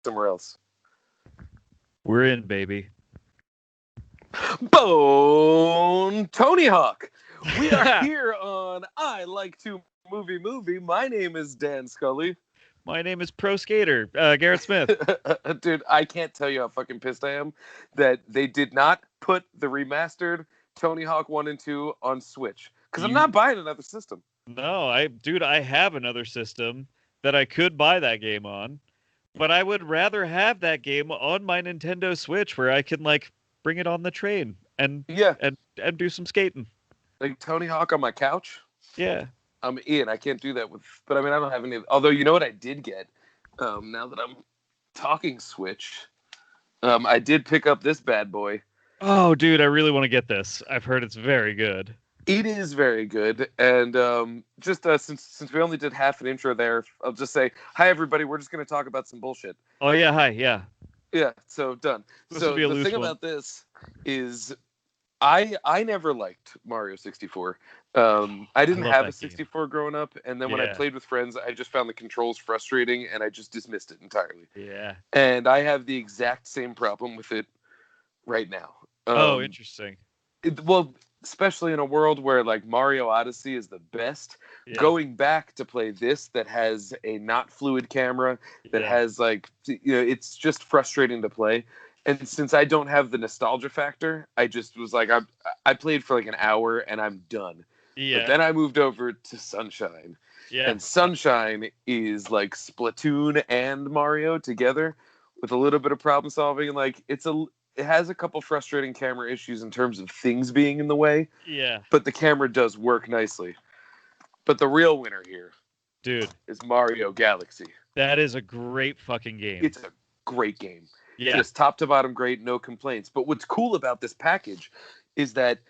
somewhere else. We're in, baby. Bone Tony Hawk. We are here on I Like to Movie. My name is Dan Scully. My name is Pro Skater, Garrett Smith. Dude, I can't tell you how fucking pissed I am that they did not put the remastered Tony Hawk 1 and 2 on Switch. Because I'm not buying another system. No, I have another system that I could buy that game on, but I would rather have that game on my Nintendo Switch where I can like bring it on the train and do some skating. Like Tony Hawk on my couch? Yeah. I'm in. I can't do that with, but I mean, I don't have any. Although, you know what I did get? Now that I'm talking Switch, I did pick up this bad boy. Oh, dude, I really want to get this. I've heard it's very good. It is very good, and just since we only did half an intro there, I'll just say hi, everybody. We're just going to talk about some bullshit. Oh yeah, hi, yeah. Yeah, so done. So the thing about this is, I never liked Mario 64. I didn't have a 64 growing up, and then when I played with friends, I just found the controls frustrating, and I just dismissed it entirely. Yeah. And I have the exact same problem with it right now. Oh, interesting. Well, especially in a world where like Mario Odyssey is the best, going back to play this that has a not fluid camera, that has like, it's just frustrating to play. And since I don't have the nostalgia factor, I just was like, I played for like an hour and I'm done. Yeah. But then I moved over to Sunshine. Yeah. And Sunshine is like Splatoon and Mario together with a little bit of problem solving. Like it has a couple frustrating camera issues in terms of things being in the way. Yeah. But the camera does work nicely. But the real winner here, dude, is Mario Galaxy. That is a great fucking game. It's a great game. Yeah. Just top to bottom great, no complaints. But what's cool about this package is that,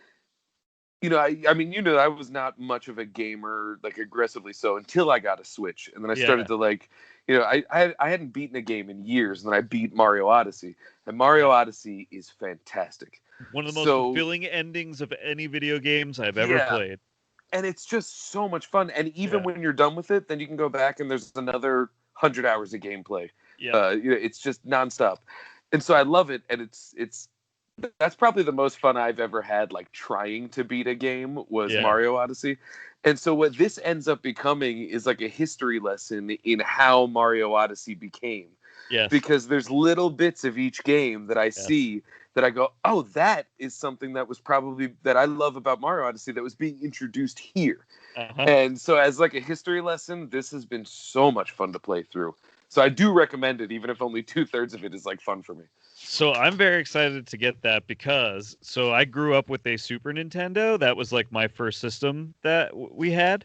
I mean, I was not much of a gamer, like aggressively so, until I got a Switch. And then I started to like, I hadn't beaten a game in years, and then I beat Mario Odyssey. And Mario Odyssey is fantastic. One of the most fulfilling endings of any video games I've ever played. And it's just so much fun. And even when you're done with it, then you can go back and there's another 100 hours of gameplay. Yeah. It's just nonstop. And so I love it. And that's probably the most fun I've ever had, like trying to beat a game was Mario Odyssey. And so what this ends up becoming is like a history lesson in how Mario Odyssey became. Yes. Because there's little bits of each game that I see that I go, oh, that is something that was probably that I love about Mario Odyssey that was being introduced here. Uh-huh. And so as like a history lesson, this has been so much fun to play through. So I do recommend it, even if only 2/3 of it is like fun for me. So I'm very excited to get that because I grew up with a Super Nintendo. That was like my first system that we had.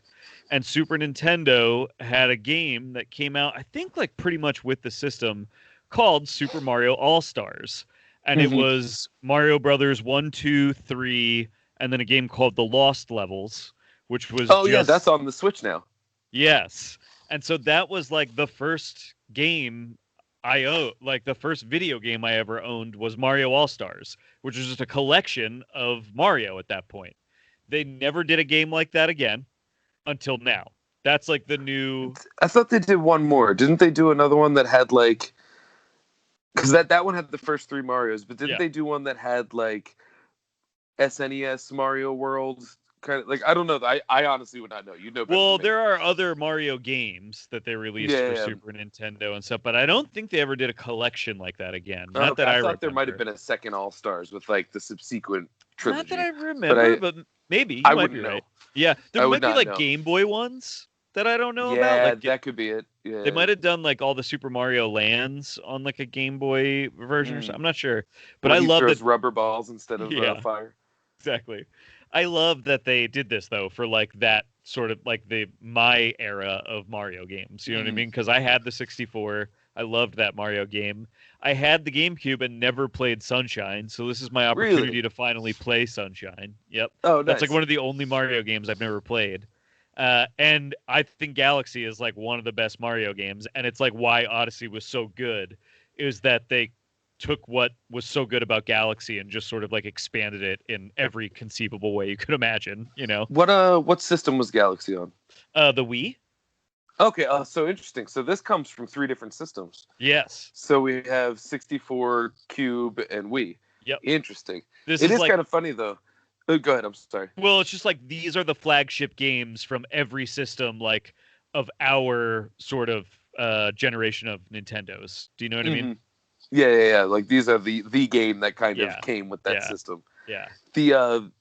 And Super Nintendo had a game that came out, I think like pretty much with the system, called Super Mario All-Stars. And it was Mario Brothers 1, 2, 3, and then a game called The Lost Levels, which was that's on the Switch now. Yes. And so that was like the first game the first video game I ever owned was Mario All-Stars, which was just a collection of Mario at that point. They never did a game like that again until now. That's like the new... I thought they did one more. Didn't they do another one that had like... Because that one had the first 3 Marios, but didn't they do one that had like SNES Mario World? Kind of like, I don't know. I honestly would not know. You know. Well, there are other Mario games that they released for Super Nintendo and stuff, but I don't think they ever did a collection like that again. Not that I remember. I thought there might have been a second All Stars with like the subsequent trilogy. Not that I remember, but maybe I wouldn't know. Yeah, there might be like Game Boy ones that I don't know about. Like, that could be it. Yeah. They might have done like all the Super Mario lands on like a Game Boy version or something. I'm not sure, but I love that rubber balls instead of fire. Exactly. I love that they did this though for like that sort of like my era of Mario games. You know what I mean? Because I had the 64. I loved that Mario game. I had the GameCube and never played Sunshine, so this is my opportunity to finally play Sunshine. Yep. Oh, nice. That's like one of the only Mario games I've never played. And I think Galaxy is like one of the best Mario games, and it's like why Odyssey was so good is that they took what was so good about Galaxy and just sort of like expanded it in every conceivable way you could imagine, What system was Galaxy on? The Wii. Okay, so interesting. So this comes from 3 different systems. Yes. So we have 64, Cube, and Wii. Yep. Interesting. This It is like, kind of funny though. Go ahead. I'm sorry. well, it's just like these are the flagship games from every system, like of our sort of generation of Nintendos. Do you know what I mean? Yeah. Like these are the game that kind of Yeah. came with that system. Yeah. The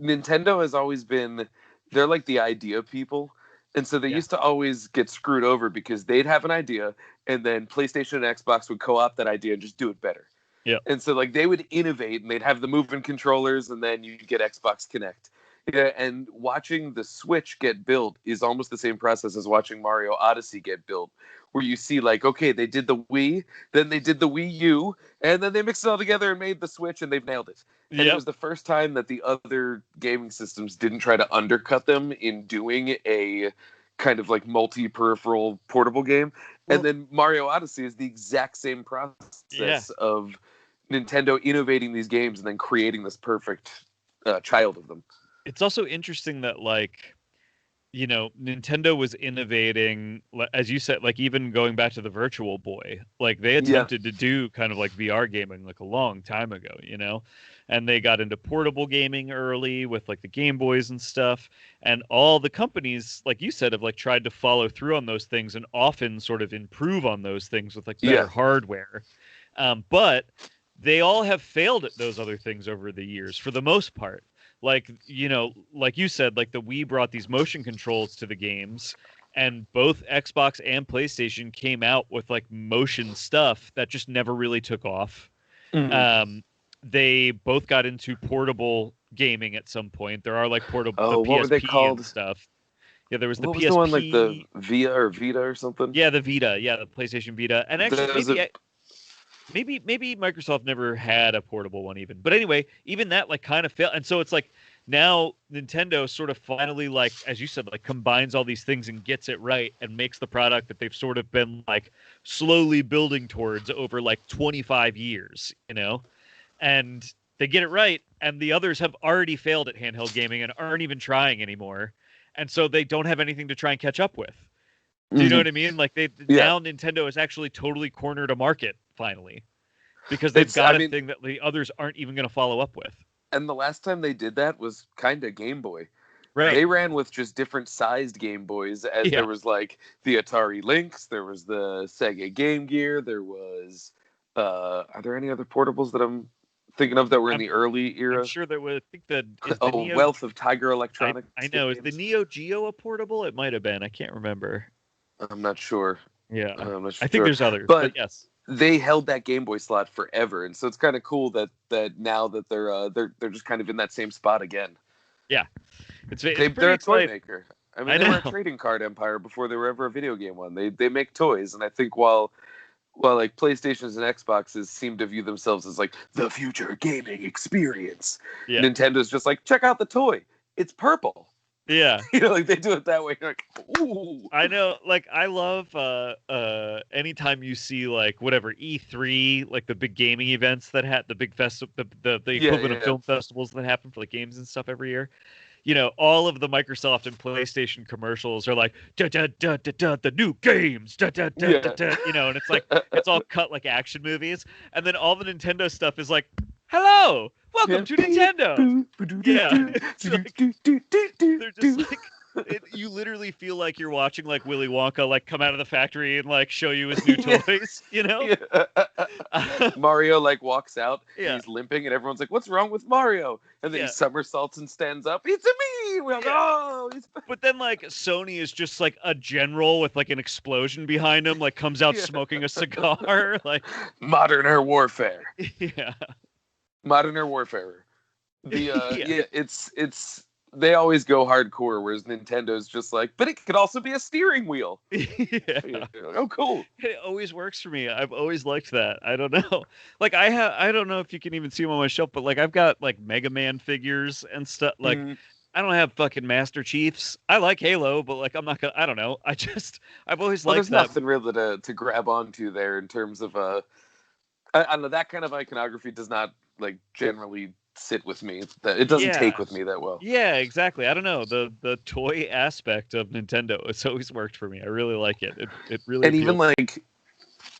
Nintendo has always been, they're like the idea people. And so they used to always get screwed over because they'd have an idea and then PlayStation and Xbox would co-opt that idea and just do it better. Yeah. And so like they would innovate and they'd have the moving controllers and then you'd get Xbox Connect. Yeah, and watching the Switch get built is almost the same process as watching Mario Odyssey get built, where you see like, okay, they did the Wii, then they did the Wii U, and then they mixed it all together and made the Switch, and they've nailed it. And it was the first time that the other gaming systems didn't try to undercut them in doing a kind of like multi-peripheral portable game. Well, and then Mario Odyssey is the exact same process of Nintendo innovating these games and then creating this perfect child of them. It's also interesting that, like, you know, Nintendo was innovating, as you said, like even going back to the Virtual Boy, like they attempted to do kind of like VR gaming like a long time ago, you know, and they got into portable gaming early with like the Game Boys and stuff. And all the companies, like you said, have like tried to follow through on those things and often sort of improve on those things with like better hardware. But they all have failed at those other things over the years for the most part. Like, you know, like you said, like the Wii brought these motion controls to the games, and both Xbox and PlayStation came out with like motion stuff that just never really took off. They both got into portable gaming at some point. There are like portable the PSP what were they called? And stuff. Yeah, there was the PSP. Was the one like the Vita or something? Yeah, the Vita. Yeah, the PlayStation Vita. And actually, maybe Microsoft never had a portable one even. But anyway, even that like kind of failed. And so it's like now Nintendo sort of finally, like, as you said, like combines all these things and gets it right and makes the product that they've sort of been like slowly building towards over like 25 years, you know? And they get it right. And the others have already failed at handheld gaming and aren't even trying anymore. And so they don't have anything to try and catch up with. Do you know what I mean? Like now Nintendo has actually totally cornered a market finally, because they've got a thing that the others aren't even going to follow up with. And the last time they did that was kind of Game Boy. Right. They ran with just different sized Game Boys, as there was like the Atari Lynx, there was the Sega Game Gear, there was are there any other portables that I'm thinking of that were in the early era? I'm sure there was. I think Wealth of Tiger Electronics. I know. Is the Neo Geo a portable? It might have been. I can't remember. I'm not sure. Yeah, I'm not sure. I think there's others, but yes, they held that Game Boy slot forever, and so it's kind of cool that now that they're just kind of in that same spot again. Yeah, they're a toy maker. I mean, they were a trading card empire before they were ever a video game one. They make toys, and I think while like PlayStations and Xboxes seem to view themselves as like the future gaming experience, Nintendo's just like, check out the toy. It's purple. Yeah. You know, like they do it that way. You're like, ooh. I know, like I love anytime you see like whatever E3, like the big gaming events that had the big the equivalent of film festivals that happen for like games and stuff every year. You know, all of the Microsoft and PlayStation commercials are like da da da da da the new games da da da da da, you know, and it's like it's all cut like action movies, and then all the Nintendo stuff is like, hello, welcome to Nintendo. Yeah, they're just like you literally feel like you're watching like Willy Wonka like come out of the factory and like show you his new toys, you know? Mario like walks out, he's limping, and everyone's like, "What's wrong with Mario?" And then he somersaults and stands up. It's me. We're like, "Oh!" But then like Sony is just like a general with like an explosion behind him, like comes out smoking a cigar, like modern air warfare. Yeah. Modern Air Warfare. It's they always go hardcore, whereas Nintendo's just like, but it could also be a steering wheel. Oh, cool. It always works for me. I've always liked that. I don't know. Like I don't know if you can even see them on my shelf, but like I've got like Mega Man figures and stuff. Like I don't have fucking Master Chiefs. I like Halo, but like I'm not gonna. I don't know. I've always liked there's that. Nothing really to grab onto there in terms of I don't know, that kind of iconography does not like generally sit with me. It doesn't take with me that well. Yeah, exactly. I don't know, the toy aspect of Nintendo. It's always worked for me. I really like it. It really. And even like,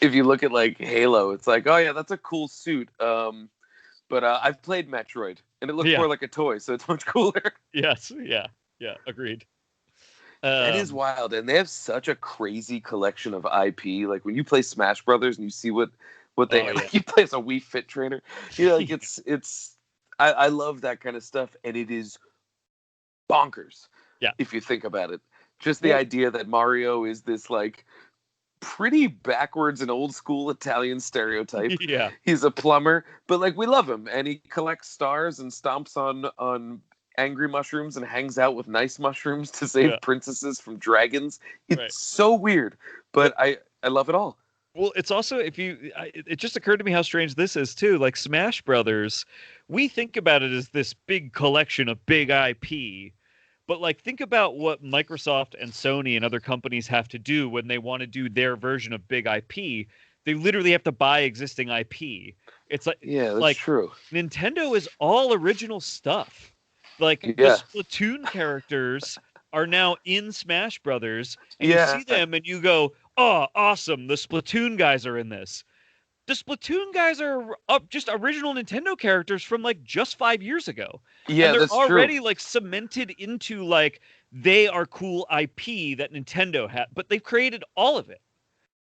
if you look at like Halo, it's like, oh yeah, that's a cool suit. But I've played Metroid, and it looks more like a toy, so it's much cooler. Yes. Yeah. Agreed. That is wild, and they have such a crazy collection of IP. Like when you play Smash Brothers and you see what they have, like, you play as a Wii Fit trainer. You know, like it's. I love that kind of stuff, and it is bonkers. Yeah, if you think about it, just the idea that Mario is this like pretty backwards and old school Italian stereotype. Yeah, he's a plumber, but like we love him, and he collects stars and stomps on angry mushrooms and hangs out with nice mushrooms to save princesses from dragons. It's so weird, but I love it all. Well, it's also, it just occurred to me how strange this is too. Like Smash Brothers, we think about it as this big collection of big IP, but like think about what Microsoft and Sony and other companies have to do when they want to do their version of big IP. They literally have to buy existing IP. It's like, that's true. Nintendo is all original stuff. Like the Splatoon characters are now in Smash Brothers, and you see them and you go, oh, awesome, the Splatoon guys are in this. The Splatoon guys are just original Nintendo characters from like just 5 years ago. Yeah, and they're that's already true. like cemented into like they are cool IP that Nintendo had, but they've created all of it.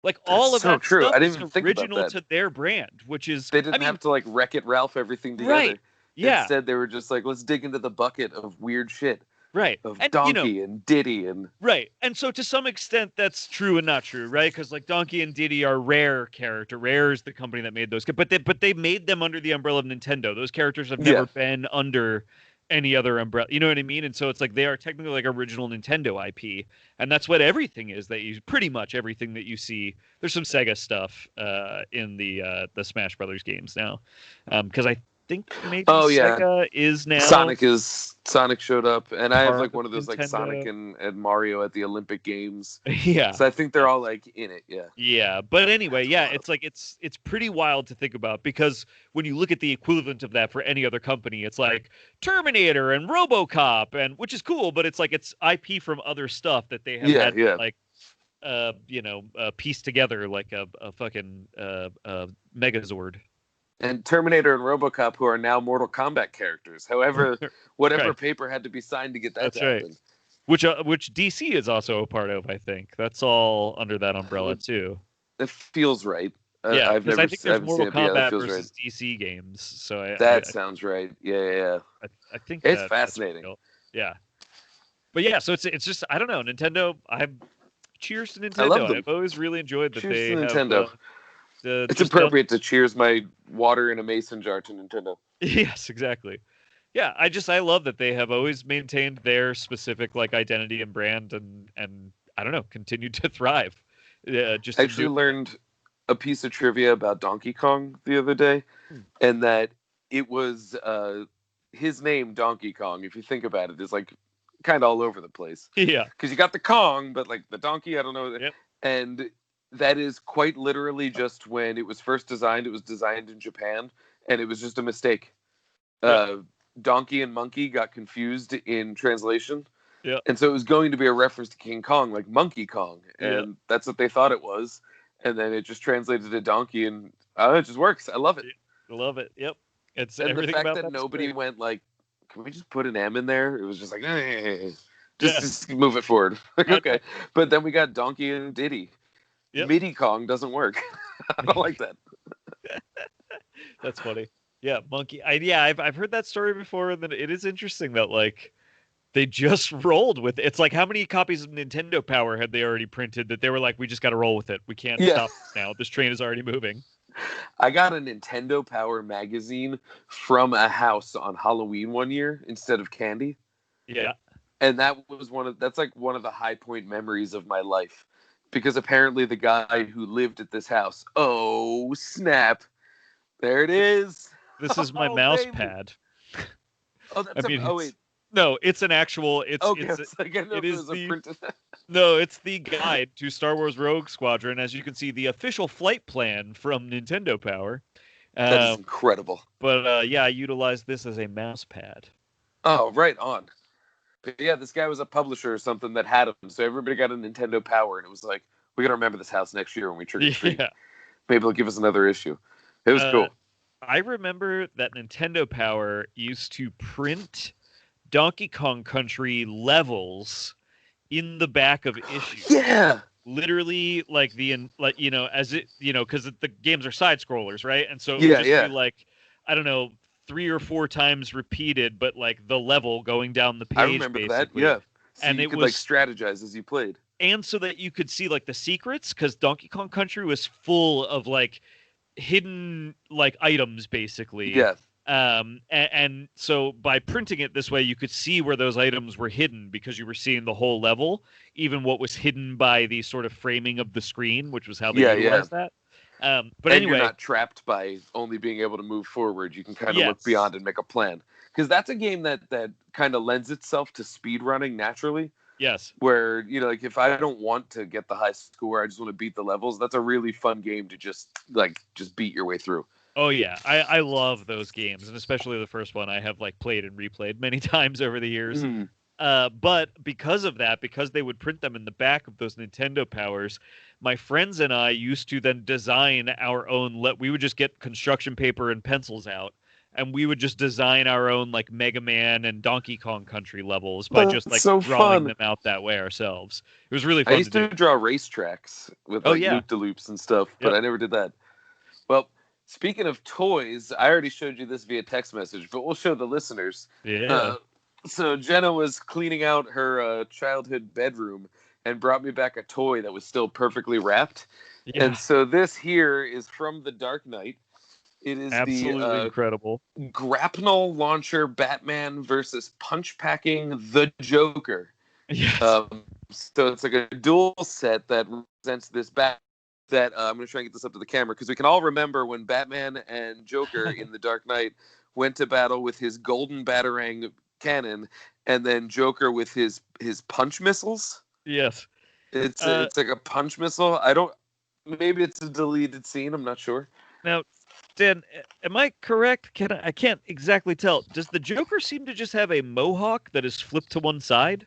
Like all of that true. stuff I didn't is even think original about that. to their brand, which is they didn't have to like Wreck-It Ralph everything together. Right. Yeah. Instead, they were just like, let's dig into the bucket of weird shit. Right. Of Donkey and Diddy and right. And so to some extent that's true and not true, right? Because like Donkey and Diddy are Rare character. Rare is the company that made those, but they made them under the umbrella of Nintendo. Those characters have never been under any other umbrella. You know what I mean? And so it's like they are technically like original Nintendo IP, and that's what everything is. That you pretty much everything that you see. There's some Sega stuff in the Smash Brothers games now, because I think maybe Sega is now Sonic showed up, and I have like one of those Nintendo. like Sonic and Mario at the Olympic Games. Yeah, so I think they're all like in it. Yeah, but anyway, it's like it's pretty wild to think about, because when you look at the equivalent of that for any other company, it's like Terminator and RoboCop, and which is cool, but it's like it's IP from other stuff that they have had like pieced together like a fucking Megazord. And Terminator and RoboCop, who are now Mortal Kombat characters. However, whatever paper had to be signed to get that to happen. Which DC is also a part of, I think. That's all under that umbrella too. It feels right. I think there's Mortal Kombat versus DC games. So that sounds right. Yeah. I think it's fascinating. Yeah. But yeah, so it's just, I don't know, Nintendo. Cheers to Nintendo. I love them. I've always really enjoyed that. Cheers they to have Nintendo. It's appropriate to cheers my water in a mason jar to Nintendo. Yes, exactly. Yeah, I love that they have always maintained their specific like identity and brand, and I don't know, continued to thrive. I actually learned a piece of trivia about Donkey Kong the other day, and that it was his name, Donkey Kong. If you think about it, is like kind of all over the place. Yeah, because you got the Kong, but like the donkey, I don't know. Yep. And that is quite literally just when it was first designed. It was designed in Japan, and it was just a mistake. Donkey and monkey got confused in translation. Yeah. And so it was going to be a reference to King Kong, like Monkey Kong. And that's what they thought it was. And then it just translated to donkey, and it just works. I love it. I love it. Yep. It's and everything the fact about that nobody great. Went like, can we just put an M in there? It was just like, just move it forward. Like, okay. But then we got Donkey and Diddy. Yep. MIDI Kong doesn't work. I don't like that. That's funny. Yeah, monkey. I've heard that story before, and then it is interesting that like they just rolled with it. It's like, how many copies of Nintendo Power had they already printed that they were like, we just got to roll with it. We can't stop this now. This train is already moving. I got a Nintendo Power magazine from a house on Halloween one year instead of candy. Yeah. And that's like one of the high point memories of my life. Because apparently the guy who lived at this house, oh snap, there it is. This is my mouse pad. Oh, that's wait. No, it's an actual. It's the guide to Star Wars Rogue Squadron. As you can see, the official flight plan from Nintendo Power. That is incredible. But yeah, I utilized this as a mouse pad. Oh, right on. But yeah, this guy was a publisher or something that had them, so everybody got a Nintendo Power, and it was like, we gotta remember this house next year when we trick or treat. Yeah. Maybe they'll give us another issue. It was cool. I remember that Nintendo Power used to print Donkey Kong Country levels in the back of issues. Yeah. Literally, like as it, because the games are side scrollers, right? And so it would just be like, I don't know, 3 or 4 times repeated, but like the level going down the page. I remember basically. that. Yeah. So and you could like strategize as you played. And so that you could see like the secrets, because Donkey Kong Country was full of like hidden like items, basically. Yeah. And so by printing it this way, you could see where those items were hidden because you were seeing the whole level, even what was hidden by the sort of framing of the screen, which was how they utilized that. But anyway, you're not trapped by only being able to move forward. You can kind of look beyond and make a plan. Because that's a game that kind of lends itself to speed running naturally. Yes. Where, like if I don't want to get the high score, I just want to beat the levels. That's a really fun game to just beat your way through. Oh yeah, I love those games, and especially the first one I have like played and replayed many times over the years. But because of that, because they would print them in the back of those Nintendo Powers, my friends and I used to then design our own. We would just get construction paper and pencils out, and we would just design our own like Mega Man and Donkey Kong Country levels by just like drawing them out that way ourselves. It was really fun. I used to draw racetracks with loop-de-loops and stuff, but I never did that. Well, speaking of toys, I already showed you this via text message, but we'll show the listeners. Yeah. So Jenna was cleaning out her childhood bedroom and brought me back a toy that was still perfectly wrapped. Yeah. And so this here is from The Dark Knight. It is absolutely incredible grapnel launcher Batman versus punch packing the Joker. Yes. So it's like a dual set that represents this bat. That I'm going to try and get this up to the camera because we can all remember when Batman and Joker in The Dark Knight went to battle with his golden batarang cannon, and then Joker with his punch missiles. Yes, it's like a punch missile. Maybe it's a deleted scene. I'm not sure. Now, Dan, am I correct? I can't exactly tell. Does the Joker seem to just have a mohawk that is flipped to one side?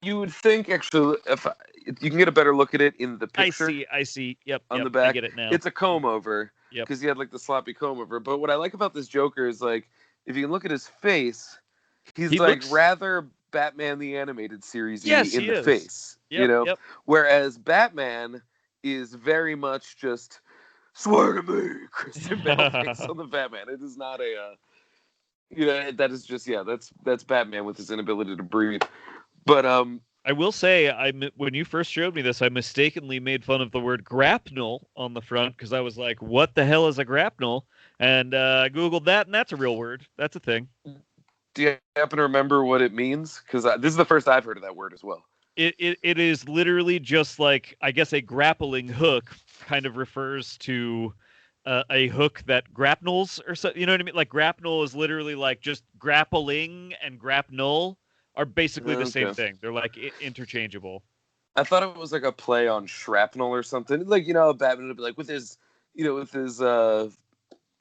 You would think actually if you can get a better look at it in the picture. I see. Yep. On the back, I get it now. It's a comb over. Yep. Because he had like the sloppy comb over. But what I like about this Joker is like if you can look at his face, he looks rather Batman the Animated Series in the face. Yep, Yep. Whereas Batman is very much just swear to me, Christian Bale face on the Batman. It is not that is just that's Batman with his inability to breathe. But I will say, when you first showed me this, I mistakenly made fun of the word grapnel on the front because I was like, "What the hell is a grapnel?" And I googled that, and that's a real word. That's a thing. Do you happen to remember what it means? Because this is the first I've heard of that word as well. It is literally just like, I guess, a grappling hook. Kind of refers to a hook that grapnels or so. You know what I mean? Like grapnel is literally like just grappling, and grapnel are basically the same thing. They're like interchangeable. I thought it was like a play on shrapnel or something. Like, Batman would be like with his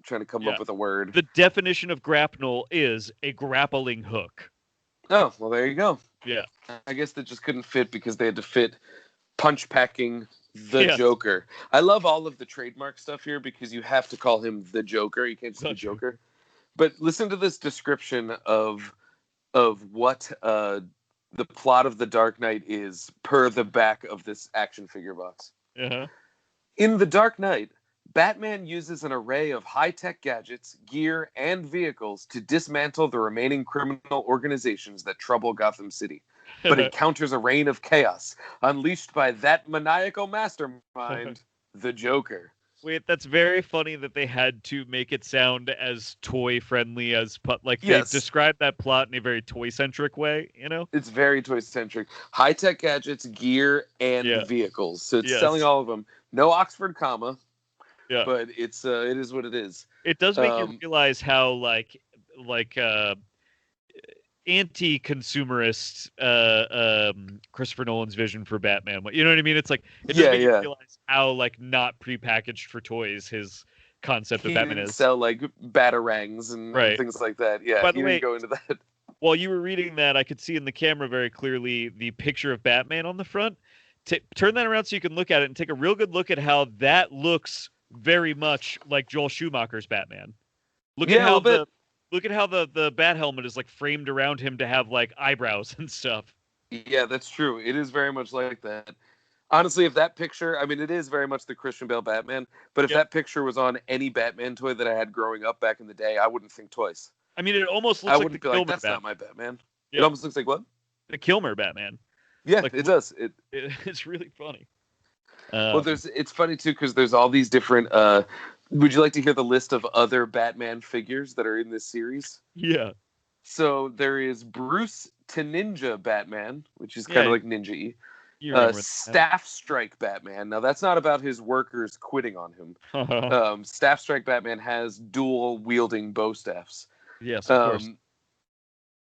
trying to come up with a word. The definition of grapnel is a grappling hook. Oh, well, there you go. Yeah. I guess that just couldn't fit because they had to fit punch packing the Joker. I love all of the trademark stuff here because you have to call him the Joker. You can't just say Joker. But listen to this description of what the plot of The Dark Knight is per the back of this action figure box. Uh-huh. In The Dark Knight, Batman uses an array of high-tech gadgets, gear, and vehicles to dismantle the remaining criminal organizations that trouble Gotham City, but encounters a reign of chaos unleashed by that maniacal mastermind, the Joker. Wait, that's very funny that they had to make it sound as toy-friendly as... they described that plot in a very toy-centric way, It's very toy-centric. High-tech gadgets, gear, and vehicles. So it's selling all of them. No Oxford comma. Yeah. But it is what it is. It does make you realize how, anti-consumerist Christopher Nolan's vision for Batman. You know what I mean? It's like it doesn't Yeah, make you yeah. realize how like not prepackaged for toys his concept of He Batman didn't is. sell like batarangs and Right. things like that. Yeah, By he the didn't way, go into that. while you were reading that, I could see in the camera very clearly the picture of Batman on the front. Turn that around so you can look at it and take a real good look at how that looks very much like Joel Schumacher's Batman. Look at Yeah, a how little bit. look at how the bat helmet is like framed around him to have like eyebrows and stuff. Yeah, that's true. It is very much like that. Honestly, if that picture, I mean, it is very much the Christian Bale Batman, but if Yep. that picture was on any Batman toy that I had growing up back in the day, I wouldn't think twice. I mean, it almost I looks like wouldn't the be like, Kilmer that's Batman. not my Batman. Yep. It almost looks like what? The Kilmer Batman. Yeah, like, it does. It's really funny. Well, it's funny too because there's all these different. Would you like to hear the list of other Batman figures that are in this series? Yeah. So there is Bruce to Ninja Batman, which is kind of like ninja-y. Staff Strike Batman. Now that's not about his workers quitting on him. Staff Strike Batman has dual wielding bow staffs. Yes, of course.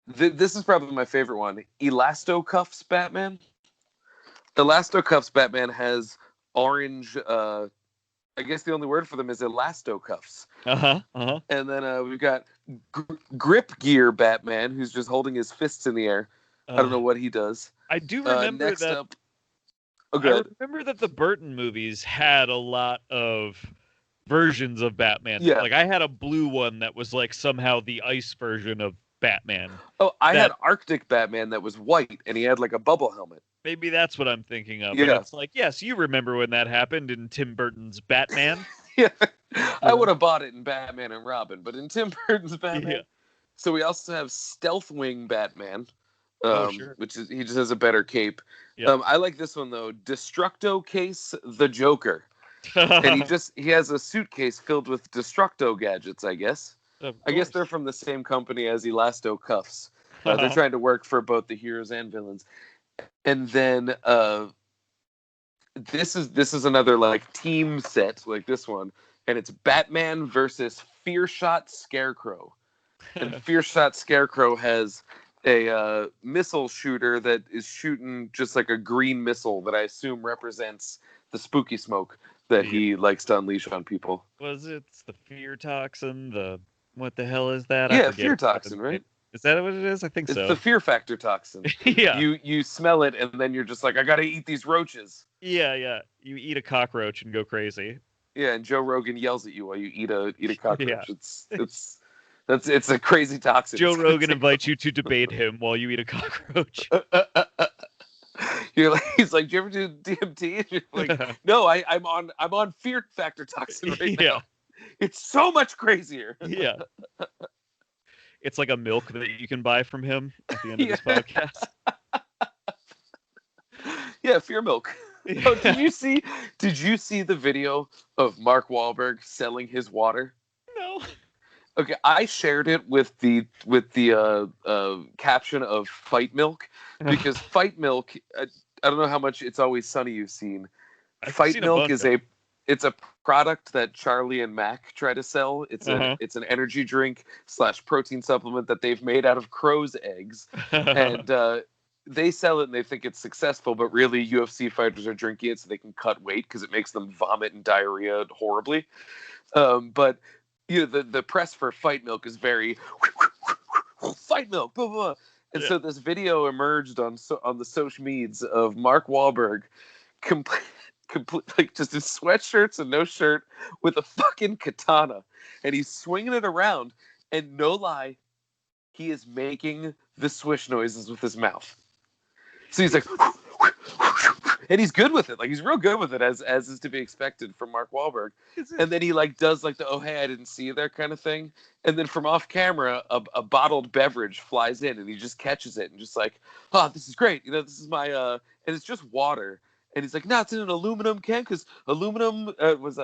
This is probably my favorite one. Elastocuffs Batman. Elastocuffs Batman has orange. I guess the only word for them is elastocuffs. And then we've got Grip Gear Batman, who's just holding his fists in the air. I don't know what he does. I do remember next that. Up, I remember that the Burton movies had a lot of versions of Batman. Yeah. Like I had a blue one that was like somehow the ice version of Batman. Oh, I had Arctic Batman that was white, and he had like a bubble helmet. Maybe that's what I'm thinking of. Yeah. And it's like, yes, you remember when that happened in Tim Burton's Batman. Yeah. I would have bought it in Batman and Robin, but in Tim Burton's Batman. Yeah. So we also have Stealthwing Batman, sure. which is he just has a better cape. Yep. I like this one though. Destructo Case the Joker. And he has a suitcase filled with Destructo gadgets, I guess. I guess they're from the same company as Elasto Cuffs. They're trying to work for both the heroes and villains. And then this is another like team set like this one, and it's Batman versus Fearshot Scarecrow. And Fearshot Scarecrow has a missile shooter that is shooting just like a green missile that I assume represents the spooky smoke that he likes to unleash on people. It's the fear toxin? What the hell is that? Yeah, fear toxin, right? Is that what it is? I think so. It's the fear factor toxin. Yeah. You smell it, and then you're just like, I gotta eat these roaches. Yeah. You eat a cockroach and go crazy. Yeah, and Joe Rogan yells at you while you eat a cockroach. Yeah. It's a crazy toxin. Joe Rogan invites you to debate him while you eat a cockroach. He's like, do you ever do DMT? And you're like, no, I'm on fear factor toxin right now. It's so much crazier. Yeah. It's like a milk that you can buy from him at the end of this podcast. Yeah, fear milk. Oh, did you see the video of Mark Wahlberg selling his water? No. Okay, I shared it with the caption of Fight Milk because Fight Milk. I don't know how much It's Always Sunny you've seen. Fight Milk is a product that Charlie and Mac try to sell. It's an energy drink / protein supplement that they've made out of crow's eggs, and they sell it and they think it's successful, but really UFC fighters are drinking it so they can cut weight because it makes them vomit and diarrhea horribly. But the press for Fight Milk is very Fight Milk, blah, blah. And so this video emerged on the social medias of Mark Wahlberg complete like just in sweatshirts and no shirt with a fucking katana, and he's swinging it around, and no lie, he is making the swish noises with his mouth. So he's like, and he's good with it. Like he's real good with it, as is to be expected from Mark Wahlberg. And then he like does like the, oh hey, I didn't see you there kind of thing. And then from off camera, a bottled beverage flies in, and he just catches it and just like, oh, this is great. This is my and it's just water. And he's like, no, it's in an aluminum can because aluminum was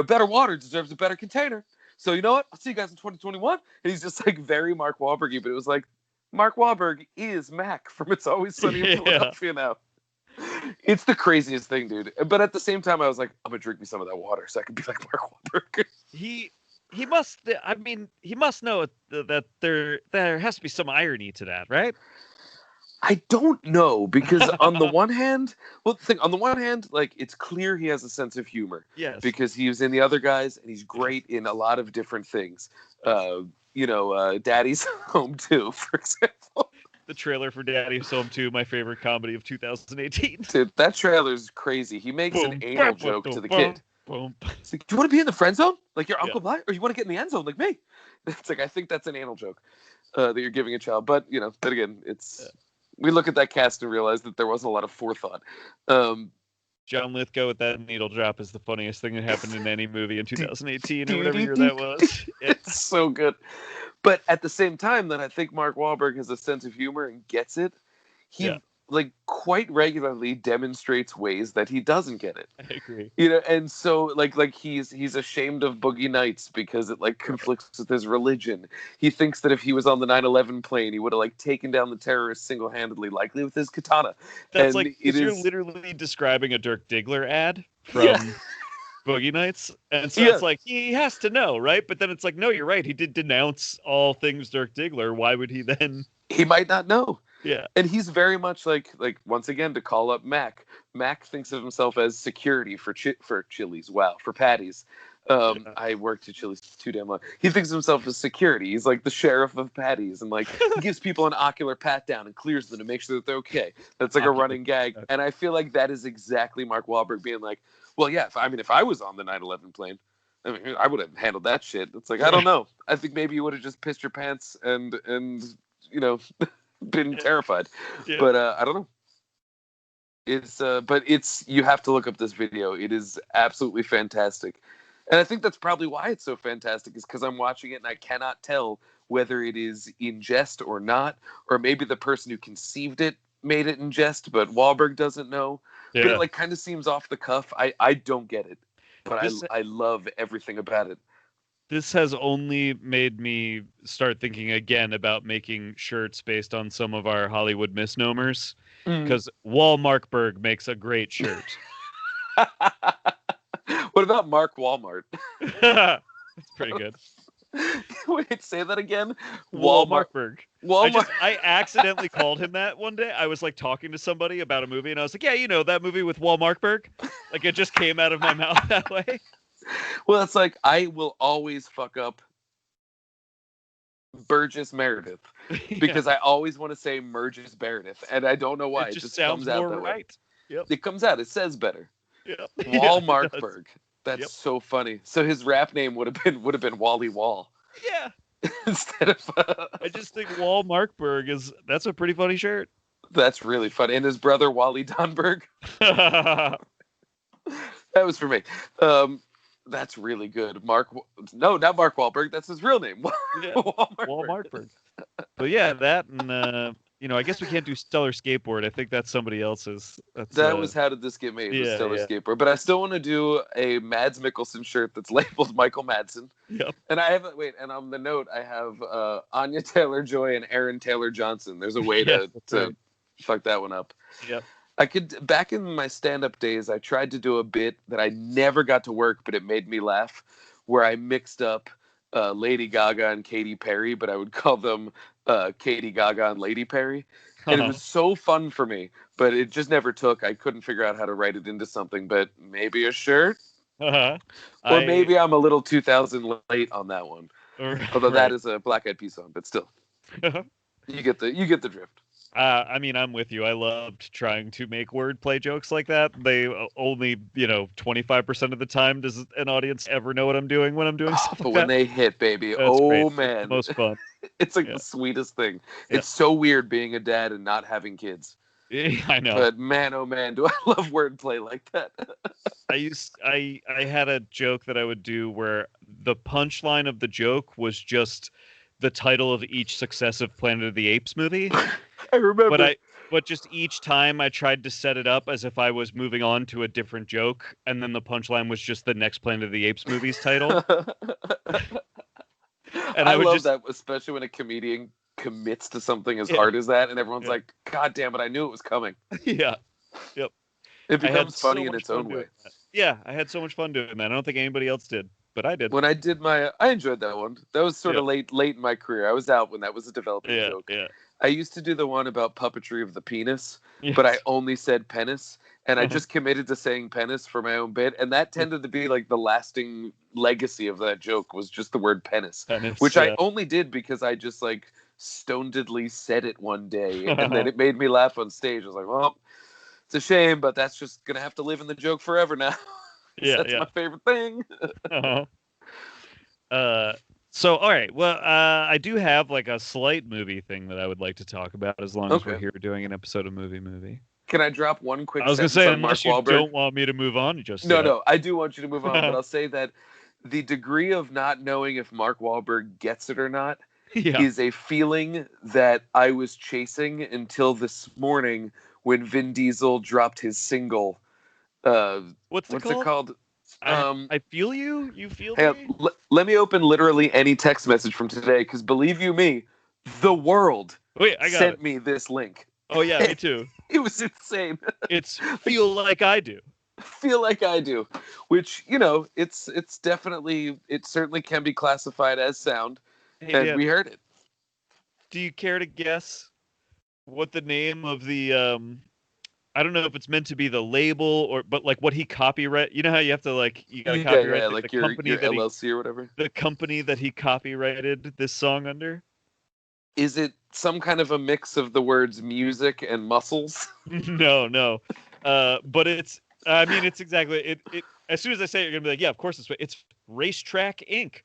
better water deserves a better container. So you know what? I'll see you guys in 2021. And he's just like very Mark Wahlberg-y, but it was like Mark Wahlberg is Mac from It's Always Sunny in Philadelphia now. It's the craziest thing, dude. But at the same time, I was like, I'm gonna drink me some of that water so I can be like Mark Wahlberg. he must. I mean, he must know that there has to be some irony to that, right? I don't know, because on the one hand, on the one hand, like, it's clear he has a sense of humor. Yes. Because he was in The Other Guys, and he's great in a lot of different things. Daddy's Home 2, for example. The trailer for Daddy's Home 2, my favorite comedy of 2018. Dude, that trailer's crazy. He makes an anal joke to the kid. Boom. It's like, do you want to be in the friend zone? Like your Uncle Bly? Or you want to get in the end zone like me? It's like, I think that's an anal joke that you're giving a child. But, but again, it's... We look at that cast and realize that there wasn't a lot of forethought. John Lithgow with that needle drop is the funniest thing that happened in any movie in 2018 or whatever year that was. It's so good. But at the same time, that I think Mark Wahlberg has a sense of humor and gets it. He quite regularly demonstrates ways that he doesn't get it. I agree. And so like he's ashamed of Boogie Nights because it conflicts with his religion. He thinks that if he was on the 9/11 plane, he would have taken down the terrorists single-handedly, likely with his katana. That's you're literally describing a Dirk Diggler ad from Boogie Nights. And so it's like, he has to know, right? But then it's like, no, you're right. He did denounce all things Dirk Diggler. Why would he then? He might not know. Yeah. And he's very much like once again, to call up Mac. Mac thinks of himself as security for Chili's. Wow, for Patty's. I worked at Chili's too damn long. He thinks of himself as security. He's like the sheriff of Patty's, and he gives people an ocular pat down and clears them to make sure that they're okay. That's like a running gag. And I feel like that is exactly Mark Wahlberg being like, well, yeah, if I was on the 9/11 plane, I would have handled that shit. It's like, I don't know. I think maybe you would have just pissed your pants and been terrified. But I don't know. You have to look up this video. It is absolutely fantastic. And I think that's probably why it's so fantastic, is because I'm watching it and I cannot tell whether it is in jest or not, or maybe the person who conceived it made it in jest, but Wahlberg doesn't know. But it kind of seems off the cuff. I don't get it, but I love everything about it. This has only made me start thinking again about making shirts based on some of our Hollywood misnomers, because Walmarkberg makes a great shirt. What about Mark Walmart? That's pretty good. Wait, say that again. Walmarkberg. I accidentally called him that one day. I was talking to somebody about a movie, and I was like, yeah, that movie with Walmarkberg. It just came out of my mouth that way. Well, it's like, I will always fuck up Burgess Meredith because I always want to say Mergis Meredith, and I don't know why. It just sounds comes out more that right. way. Yep. It comes out. It says better. Yep. Walmarkberg. That's so funny. So his rap name would have been Wally Wall. Yeah. Instead of. I just think Walmarkberg that's a pretty funny shirt. That's really funny. And his brother Wally Donberg. That was for me. That's really good. No, not Mark Wahlberg. That's his real name. Walmarkberg. But yeah, that and I guess we can't do Stellar Skateboard. I think that's somebody else's. That was How Did This Get Made? Yeah, Stellar Skateboard. But I still want to do a Mads Mikkelsen shirt that's labeled Michael Madsen. Yep. And I haven't. Wait, and on the note, I have Anya Taylor-Joy and Aaron Taylor-Johnson. There's a way to fuck that one up. Yep. Back in my stand-up days, I tried to do a bit that I never got to work, but it made me laugh, where I mixed up Lady Gaga and Katy Perry, but I would call them Katy Gaga and Lady Perry. And it was so fun for me, but it just never took. I couldn't figure out how to write it into something, but maybe a shirt? Or maybe I'm a little 2000 late on that one. Although that is a Black Eyed Peas song, but still. You get the drift. I'm with you. I loved trying to make wordplay jokes like that. They only, 25% of the time does an audience ever know what I'm doing when I'm doing stuff. But when they hit, baby, great. Man, it's the most fun. It's the sweetest thing. Yeah. It's so weird being a dad and not having kids. I know. But man, oh man, do I love wordplay like that. I had a joke that I would do where the punchline of the joke was just the title of each successive Planet of the Apes movie. I remember. But just each time I tried to set it up as if I was moving on to a different joke, and then the punchline was just the next Planet of the Apes movie's title. And I love that, especially when a comedian commits to something as hard as that, and everyone's like, God damn it, I knew it was coming. Yeah. Yep. It becomes funny in its own way. Yeah, I had so much fun doing that. I don't think anybody else did. but I did. When I did I enjoyed that one. That was sort of late in my career. I was out when that was a developing joke. Yeah. I used to do the one about puppetry of the penis, Yes. but I only said penis, and I just committed to saying penis for my own bit, and that tended to be like the lasting legacy of that joke was just the word penis, which I only did because I just like stonedly said it one day, and then it made me laugh on stage. I was like, well, it's a shame, but that's just gonna have to live in the joke forever now. That's my favorite thing. So, all right. Well, I do have like a slight movie thing that I would like to talk about as long as we're here doing an episode of Movie. Can I drop one quick I was going to say, unless you don't want me to move on just yet. No, I do want you to move on, but I'll say that the degree of not knowing if Mark Wahlberg gets it or not is a feeling that I was chasing until this morning when Vin Diesel dropped his single. What's it called? I feel you. You feel me? Let me open literally any text message from today, because believe you me, the world sent me this link. Oh yeah, me too. It was insane. It's Feel Like I Do. Feel Like I Do, which, you know, it's definitely, it certainly can be classified as sound, and we heard it. Do you care to guess what the name of the I don't know if it's meant to be the label but like what he copyright. You know how you have to you gotta copyright like the your company that LLC or whatever. The company that he copyrighted this song under. Is it some kind of a mix of the words music and muscles? No. But it's. I mean, it's exactly it. As soon as I say it, you're gonna be like, yeah, of course it's Racetrack Inc.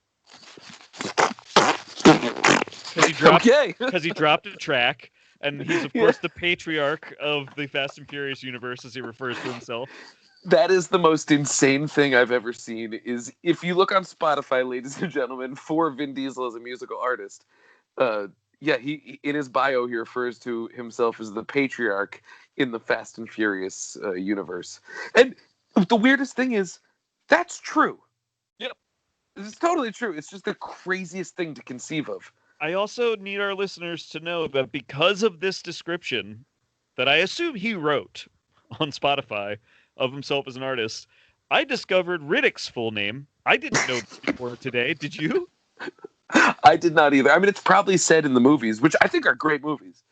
Because he dropped a track. And he's, of course, the patriarch of the Fast and Furious universe, as he refers to himself. That is the most insane thing I've ever seen, is if you look on Spotify, ladies and gentlemen, for Vin Diesel as a musical artist, he in his bio, he refers to himself as the patriarch in the Fast and Furious universe. And the weirdest thing is, that's true. Yep. It's totally true. It's just the craziest thing to conceive of. I also need our listeners to know that because of this description that I assume he wrote on Spotify of himself as an artist, I discovered Riddick's full name. I didn't know this before today. Did you? I did not either. I mean, it's probably said in the movies, which I think are great movies.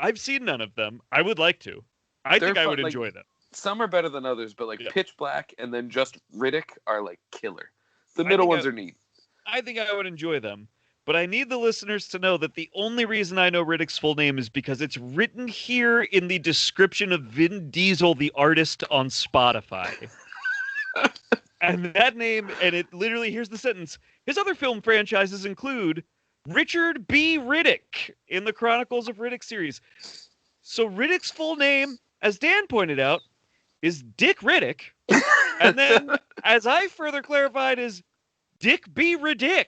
I've seen none of them. I would like to. I think I would enjoy them. Some are better than others, but Pitch Black and then just Riddick are killer. The middle ones are neat. I think I would enjoy them. But I need the listeners to know that the only reason I know Riddick's full name is because it's written here in the description of Vin Diesel, the artist, on Spotify. And that name, and it literally, here's the sentence. His other film franchises include Richard B. Riddick in the Chronicles of Riddick series. So Riddick's full name, as Dan pointed out, is Dick Riddick. And then, as I further clarified, is Dick B. Riddick.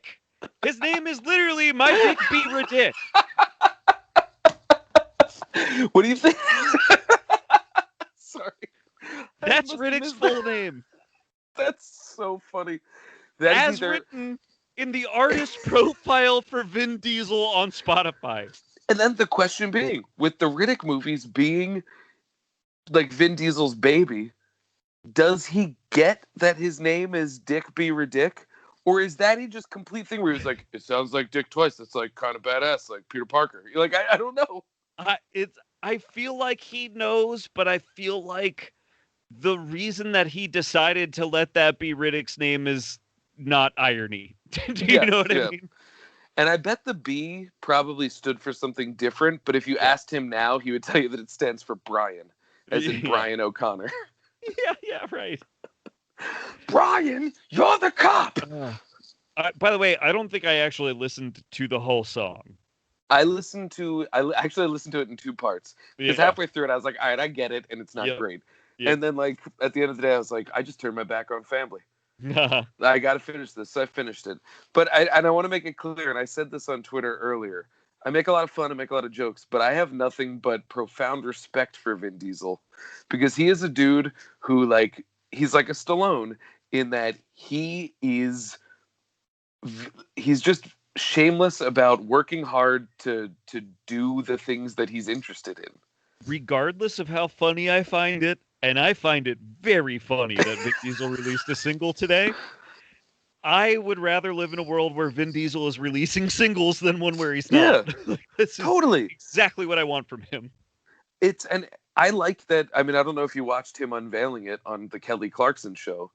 His name is literally My Dick B. Riddick. What do you think? Sorry. That's Riddick's full name. That's so funny. As written in the artist profile for Vin Diesel on Spotify. And then the question being, with the Riddick movies being Vin Diesel's baby, does he get that his name is Dick B. Riddick? Or is that he just complete thing where he's like, it sounds like Dick twice. It's kind of badass, like Peter Parker. You're I don't know. I feel like he knows, but I feel like the reason that he decided to let that be Riddick's name is not irony. Do you know what I mean? And I bet the B probably stood for something different, but if you asked him now, he would tell you that it stands for Brian, as in Brian O'Connor. Yeah, right. Brian, you're the cop! By the way, I don't think I actually listened to the whole song. I listened to it in two parts. Because halfway through it, I was like, all right, I get it, and it's not great. And then, at the end of the day, I was like, I just turned my back on family. I got to finish this, so I finished it. But I want to make it clear, and I said this on Twitter earlier, I make a lot of fun, I make a lot of jokes, but I have nothing but profound respect for Vin Diesel. Because he is a dude who, he's like a Stallone in that he's just shameless about working hard to do the things that he's interested in. Regardless of how funny I find it, and I find it very funny that Vin Diesel released a single today, I would rather live in a world where Vin Diesel is releasing singles than one where he's not. Yeah, This is totally. exactly what I want from him. And I like that. I mean, I don't know if you watched him unveiling it on the Kelly Clarkson show.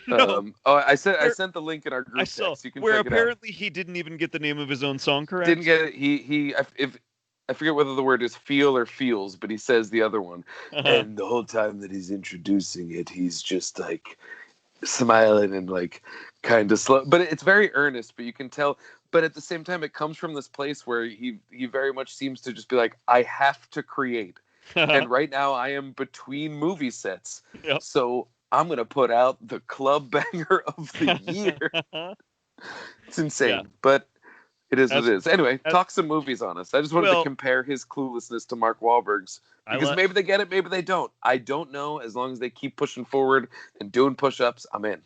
No. I sent the link in our group text. You can where check apparently he didn't even get the name of his own song correct. Didn't get it. I forget whether the word is feel or feels, but he says the other one. And the whole time that he's introducing it, he's just like smiling and like kind of slow. But it's very earnest, but you can tell. But at the same time, it comes from this place where he very much seems to just be like, I have to create. And right now I am between movie sets. Yep. So I'm going to put out the club banger of the year. It's insane. Yeah. But it is what it is. Anyway, talk some movies on us. I just wanted to compare his cluelessness to Mark Wahlberg's. Because maybe they get it, maybe they don't. I don't know. As long as they keep pushing forward and doing push-ups, I'm in.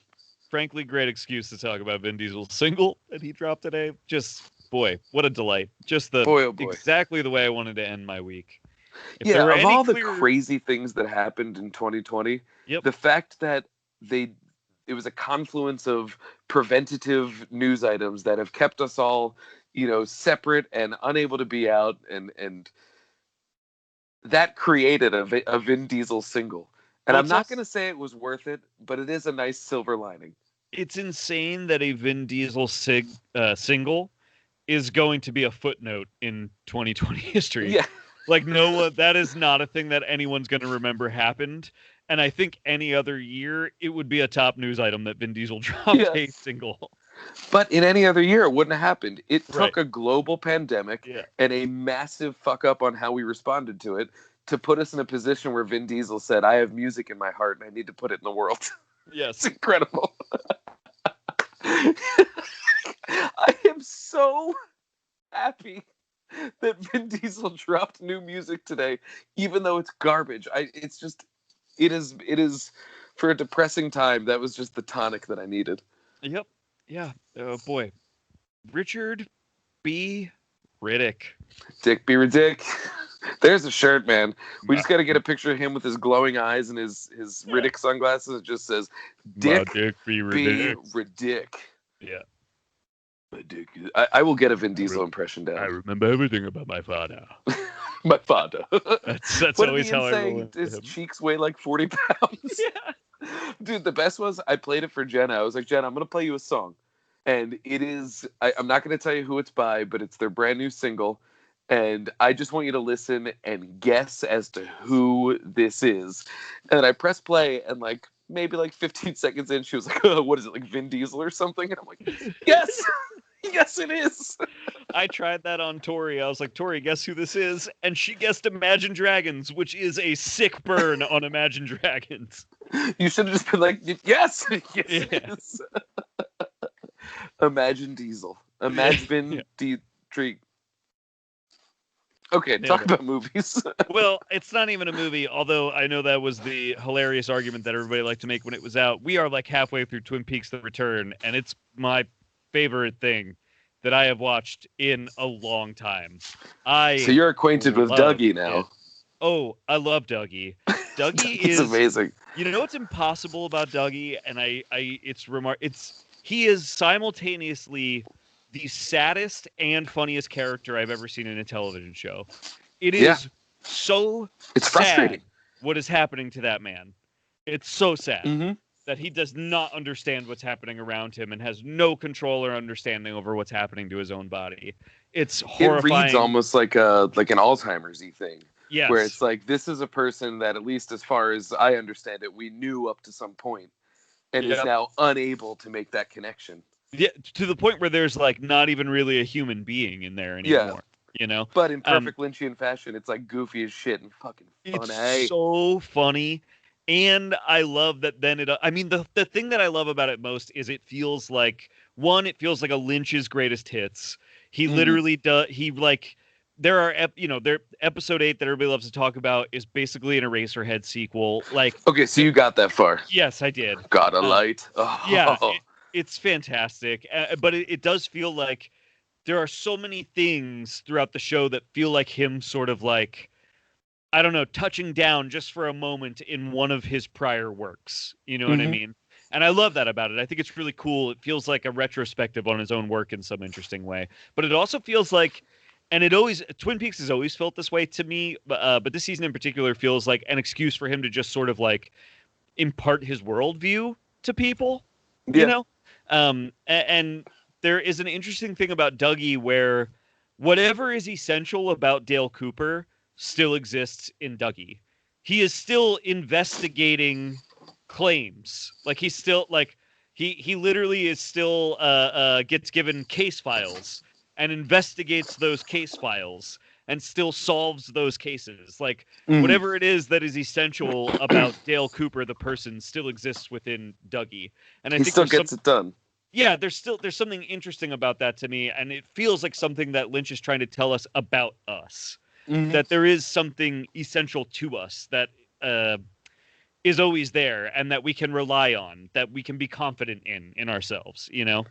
Frankly, great excuse to talk about Vin Diesel's single that he dropped today. Just, boy, what a delight. Just exactly the way I wanted to end my week. Of all the crazy things that happened in 2020, the fact that it was a confluence of preventative news items that have kept us all, separate and unable to be out, and that created a Vin Diesel single. And I'm not going to say it was worth it, but it is a nice silver lining. It's insane that a Vin Diesel single is going to be a footnote in 2020 history. Yeah. Like, no, that is not a thing that anyone's going to remember happened. And I think any other year, it would be a top news item that Vin Diesel dropped a single. But in any other year, it wouldn't have happened. It took a global pandemic and a massive fuck up on how we responded to it to put us in a position where Vin Diesel said, I have music in my heart and I need to put it in the world. Yes. It's incredible. I am so happy that Vin Diesel dropped new music today, even though it's garbage. It is for a depressing time. That was just the tonic that I needed. Yep. Yeah. Oh boy. Richard B. Riddick. Dick B. Riddick. There's a shirt, man. We just got to get a picture of him with his glowing eyes and his Riddick sunglasses. It just says, Dick B. Riddick. Yeah. I will get a Vin Diesel impression down. I remember everything about my father. My father. That's always how I roll. His cheeks weigh like 40 pounds. Yeah. Dude, the best was I played it for Jenna. I was like, Jenna, I'm going to play you a song. And it is, I'm not going to tell you who it's by, but it's their brand new single. And I just want you to listen and guess as to who this is. And I pressed play, and maybe 15 seconds in, she was like, oh, what is it, like Vin Diesel or something? And I'm like, yes! Yes, it is! I tried that on Tori. I was like, Tori, guess who this is? And she guessed Imagine Dragons, which is a sick burn on Imagine Dragons. You should have just been like, yes! Yes, it is! Imagine Diesel. Imagine Diesel. Okay, talk about movies. Well, it's not even a movie, although I know that was the hilarious argument that everybody liked to make when it was out. We are halfway through Twin Peaks: The Return, and it's my favorite thing that I have watched in a long time. So you're acquainted with Dougie now. It. Oh, I love Dougie. Dougie is amazing. You know what's impossible about Dougie, and he is simultaneously the saddest and funniest character I've ever seen in a television show. It is it's frustrating what is happening to that man. It's so sad that he does not understand what's happening around him and has no control or understanding over what's happening to his own body. It's horrifying. It reads almost like an Alzheimer's-y thing. Yes. Where it's like, this is a person that, at least as far as I understand it, we knew up to some point and is now unable to make that connection. Yeah, to the point where there's not even really a human being in there anymore. Yeah. But in perfect Lynchian fashion, it's goofy as shit and fucking funny. It's so funny. And I love that then the thing that I love about it most is it feels like a Lynch's greatest hits. He literally does, there are, episode 8 that everybody loves to talk about is basically an Eraserhead sequel. Okay, so you got that far. Yes, I did. Got a light. Oh. Yeah. It's fantastic, but it does feel like there are so many things throughout the show that feel like him sort of I don't know, touching down just for a moment in one of his prior works. You know what I mean? And I love that about it. I think it's really cool. It feels like a retrospective on his own work in some interesting way. But it also feels like, and Twin Peaks has always felt this way to me, but this season in particular feels like an excuse for him to just sort of like impart his worldview to people, you Yeah. know? And there is an interesting thing about Dougie where whatever is essential about Dale Cooper still exists in Dougie. He is still investigating claims. Like he's still like he literally is still gets given case files and investigates those case files and still solves those cases. Like whatever it is that is essential about Dale Cooper, the person, still exists within Dougie. And I He think still gets it done. Yeah, there's something interesting about that to me, and it feels like something that Lynch is trying to tell us about us. That there is something essential to us that is always there and that we can rely on, that we can be confident in ourselves, you know?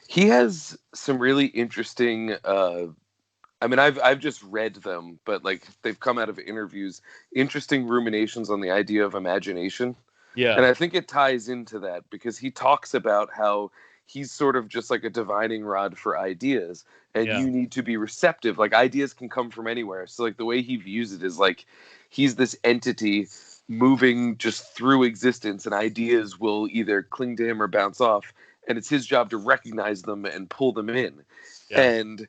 He has some really interesting I mean, I've just read them, but like they've come out of interviews, interesting ruminations on the idea of imagination. Yeah. And I think it ties into that because he talks about how he's sort of just like a divining rod for ideas, and you need to be receptive. Like ideas can come from anywhere. So like the way he views it is like he's this entity moving just through existence, and ideas will either cling to him or bounce off, and it's his job to recognize them and pull them in. Yeah. And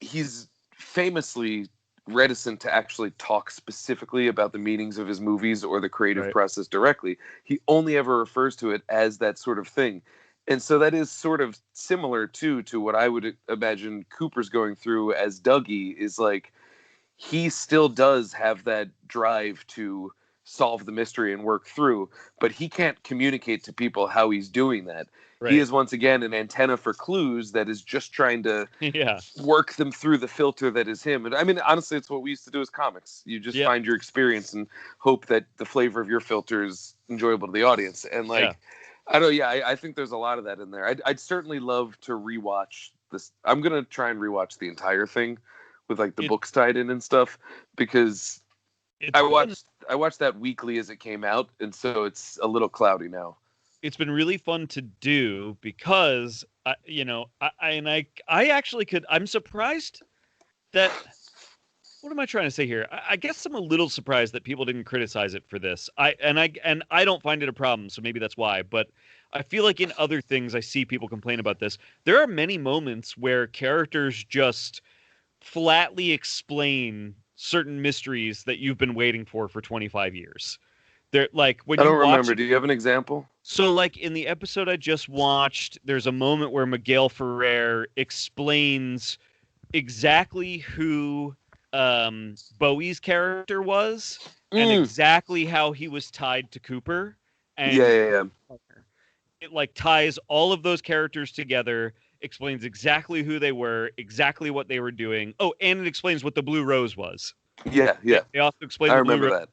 he's famously reticent to actually talk specifically about the meanings of his movies or the creative process directly. He only ever refers to it as that sort of thing. And so that is sort of similar to what I would imagine Cooper's going through as Dougie, is like he still does have that drive to solve the mystery and work through, but he can't communicate to people how he's doing that. He is once again an antenna for clues that is just trying to work them through the filter that is him. And I mean, honestly, it's what we used to do as comics. You just find your experience and hope that the flavor of your filter is enjoyable to the audience. And like, I don't know, I think there's a lot of that in there. I'd certainly love to rewatch this. I'm going to try and rewatch the entire thing with like the books tied in and stuff, because I watched that weekly as it came out. And so it's a little cloudy now. It's been really fun to do because I actually could. I'm surprised that. What am I trying to say here? I guess I'm a little surprised that people didn't criticize it for this. I don't find it a problem, so maybe that's why. But I feel like in other things, I see people complain about this. There are many moments where characters just flatly explain certain mysteries that you've been waiting for 25 years. They're like when I don't remember. Do you have an example? So, like in the episode I just watched, there's a moment where Miguel Ferrer explains exactly who Bowie's character was and exactly how he was tied to Cooper. And it like ties all of those characters together, explains exactly who they were, exactly what they were doing. Oh, and it explains what the Blue Rose was. Yeah. They also explain I the remember Blue Rose. that.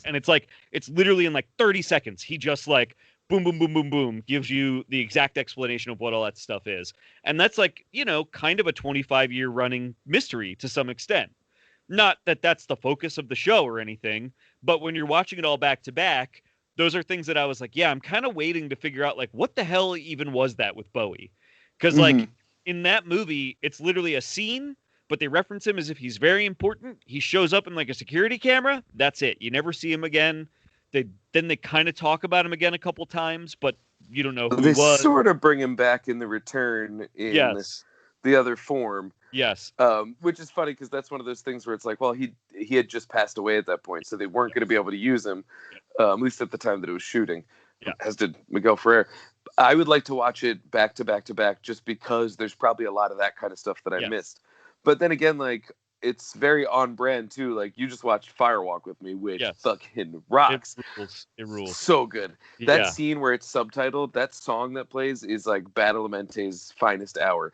And it's like, it's literally in like 30 seconds. He just like boom, boom, boom, boom, boom, gives you the exact explanation of what all that stuff is. And that's like, kind of a 25-year running mystery to some extent. Not that that's the focus of the show or anything, but when you're watching it all back to back, those are things that I was like, yeah, I'm kind of waiting to figure out like, what the hell even was that with Bowie? Because like in that movie, it's literally a scene, but they reference him as if he's very important. He shows up in like a security camera. That's it. You never see him again. They kind of talk about him again a couple times, but you don't know who he was. They sort of bring him back in the return in the other form. Yes. Which is funny because that's one of those things where it's like, well, he had just passed away at that point, so they weren't going to be able to use him, at least at the time that it was shooting, as did Miguel Ferrer. I would like to watch it back to back to back just because there's probably a lot of that kind of stuff that I missed. But then again, like, it's very on brand too. Like, you just watched Firewalk with me, which fucking rocks. It rules. So good. That scene where it's subtitled, that song that plays is like Badalamente's finest hour.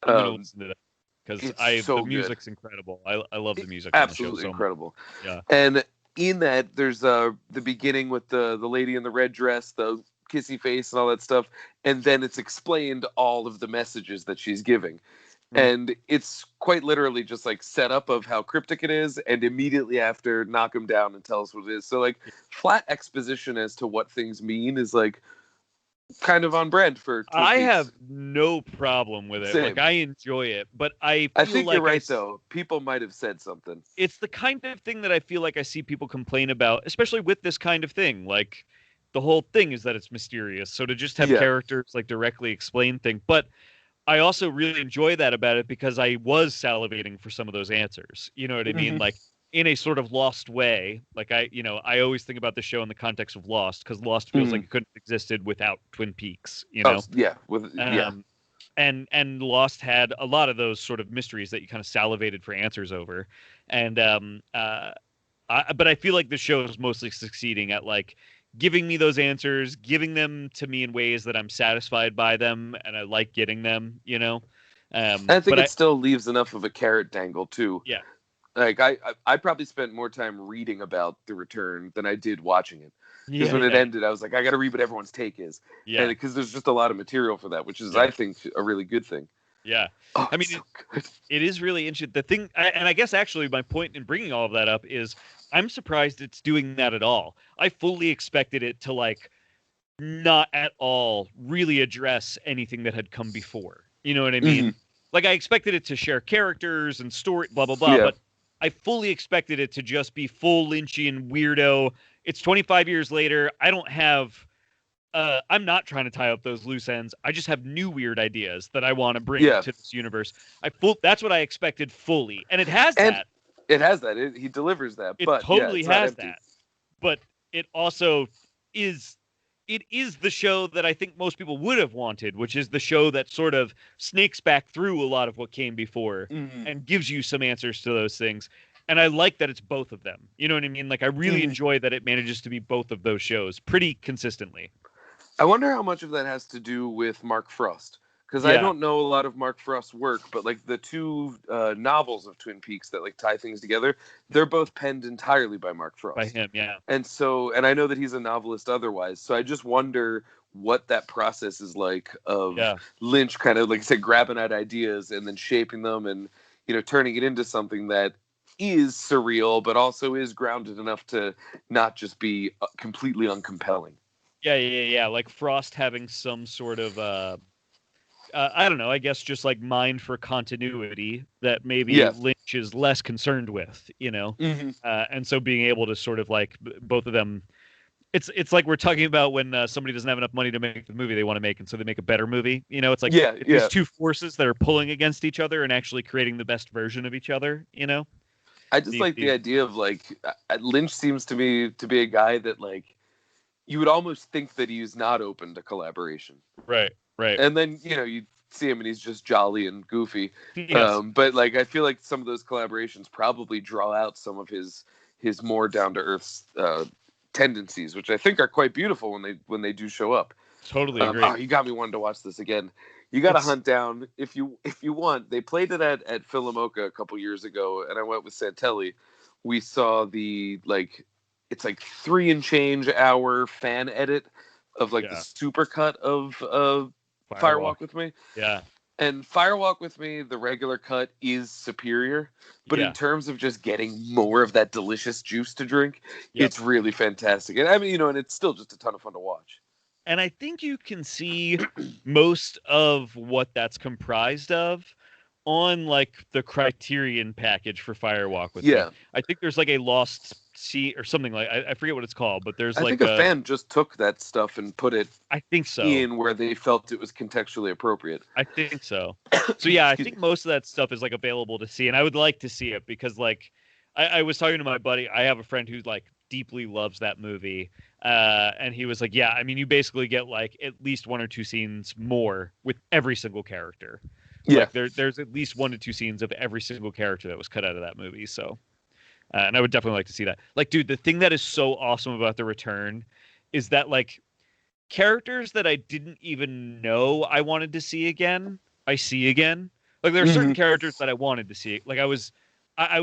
I'm gonna listen to that because the music's incredible. I love the music. Absolutely incredible. Yeah. And in that, there's the beginning with the lady in the red dress, the kissy face, and all that stuff, and then it's explained all of the messages that she's giving. And it's quite literally just like setup of how cryptic it is, and immediately after knock him down and tell us what it is. So like flat exposition as to what things mean is like kind of on brand for Twin I Peaks. have no problem with it. Same. Like, I enjoy it, but I think you're right, though. People might have said something. It's the kind of thing that I feel like I see people complain about, especially with this kind of thing. Like, the whole thing is that it's mysterious. So to just have characters like directly explain things, but I also really enjoy that about it because I was salivating for some of those answers. You know what I mean? Like, in a sort of Lost way. Like, I always think about the show in the context of Lost, because Lost feels like it couldn't have existed without Twin Peaks, you know? And Lost had a lot of those sort of mysteries that you kind of salivated for answers over. And but I feel like the show is mostly succeeding at like giving me those answers, giving them to me in ways that I'm satisfied by them, and I like getting them, you know. I think it still leaves enough of a carrot dangle too. Yeah. Like I probably spent more time reading about The Return than I did watching it. Because when it ended, I was like, I got to read what everyone's take is. Yeah. Because there's just a lot of material for that, which is, I think, a really good thing. Yeah. Oh, I mean, so good. It is really interesting. The thing, and I guess actually my point in bringing all of that up is I'm surprised it's doing that at all. I fully expected it to, like, not at all really address anything that had come before. You know what I mean? Like, I expected it to share characters and story, blah, blah, blah, but I fully expected it to just be full Lynchian weirdo. It's 25 years later. I don't have... I'm not trying to tie up those loose ends. I just have new weird ideas that I want to bring to this universe. That's what I expected fully. And it has that. It has that. He delivers that. It but totally has that. But it also is... It is the show that I think most people would have wanted, which is the show that sort of snakes back through a lot of what came before and gives you some answers to those things. And I like that it's both of them. You know what I mean? Like, I really enjoy that it manages to be both of those shows pretty consistently. I wonder how much of that has to do with Mark Frost. Because I don't know a lot of Mark Frost's work, but like the two novels of Twin Peaks that like tie things together, they're both penned entirely by Mark Frost. By him, yeah. And I know that he's a novelist otherwise. So I just wonder what that process is like of Lynch kind of, like I said, grabbing at ideas and then shaping them and, you know, turning it into something that is surreal, but also is grounded enough to not just be completely uncompelling. Yeah. Like Frost having some sort of... I don't know, I guess just like mind for continuity that maybe Lynch is less concerned with, you know? And so being able to sort of like both of them, it's like we're talking about when somebody doesn't have enough money to make the movie they want to make, and so they make a better movie. You know, it's like these two forces that are pulling against each other and actually creating the best version of each other, you know? I just like the idea of like, Lynch seems to me to be a guy that like, you would almost think that he's not open to collaboration. Right. And then, you know, you see him and he's just jolly and goofy. Yes. But like, I feel like some of those collaborations probably draw out some of his more down to earth tendencies, which I think are quite beautiful when they do show up. Totally agree. Oh, you got me wanting to watch this again. You got to hunt down if you want. They played it at Philomoka a couple years ago, and I went with Santelli. We saw the it's like 3 and change hour fan edit of like the super cut of Firewalk with Me. Yeah. And Firewalk with Me, the regular cut is superior, but in terms of just getting more of that delicious juice to drink, it's really fantastic. And I mean, you know, and it's still just a ton of fun to watch. And I think you can see most of what that's comprised of on like the Criterion package for Firewalk with Me. I think there's like a lost scene or something like I forget what it's called, but there's I think a fan just took that stuff and put it in where they felt it was contextually appropriate. I think so. So yeah, I think most of that stuff is like available to see, and I would like to see it because like I was talking to my buddy. I have a friend who like deeply loves that movie, and he was like, yeah, I mean, you basically get like at least 1 or 2 scenes more with every single character. Like there's at least 1 to 2 scenes of every single character that was cut out of that movie. So, and I would definitely like to see that. Like, dude, the thing that is so awesome about The Return is that like characters that I didn't even know I wanted to see again, I see again. Like there are certain characters that I wanted to see. Like I was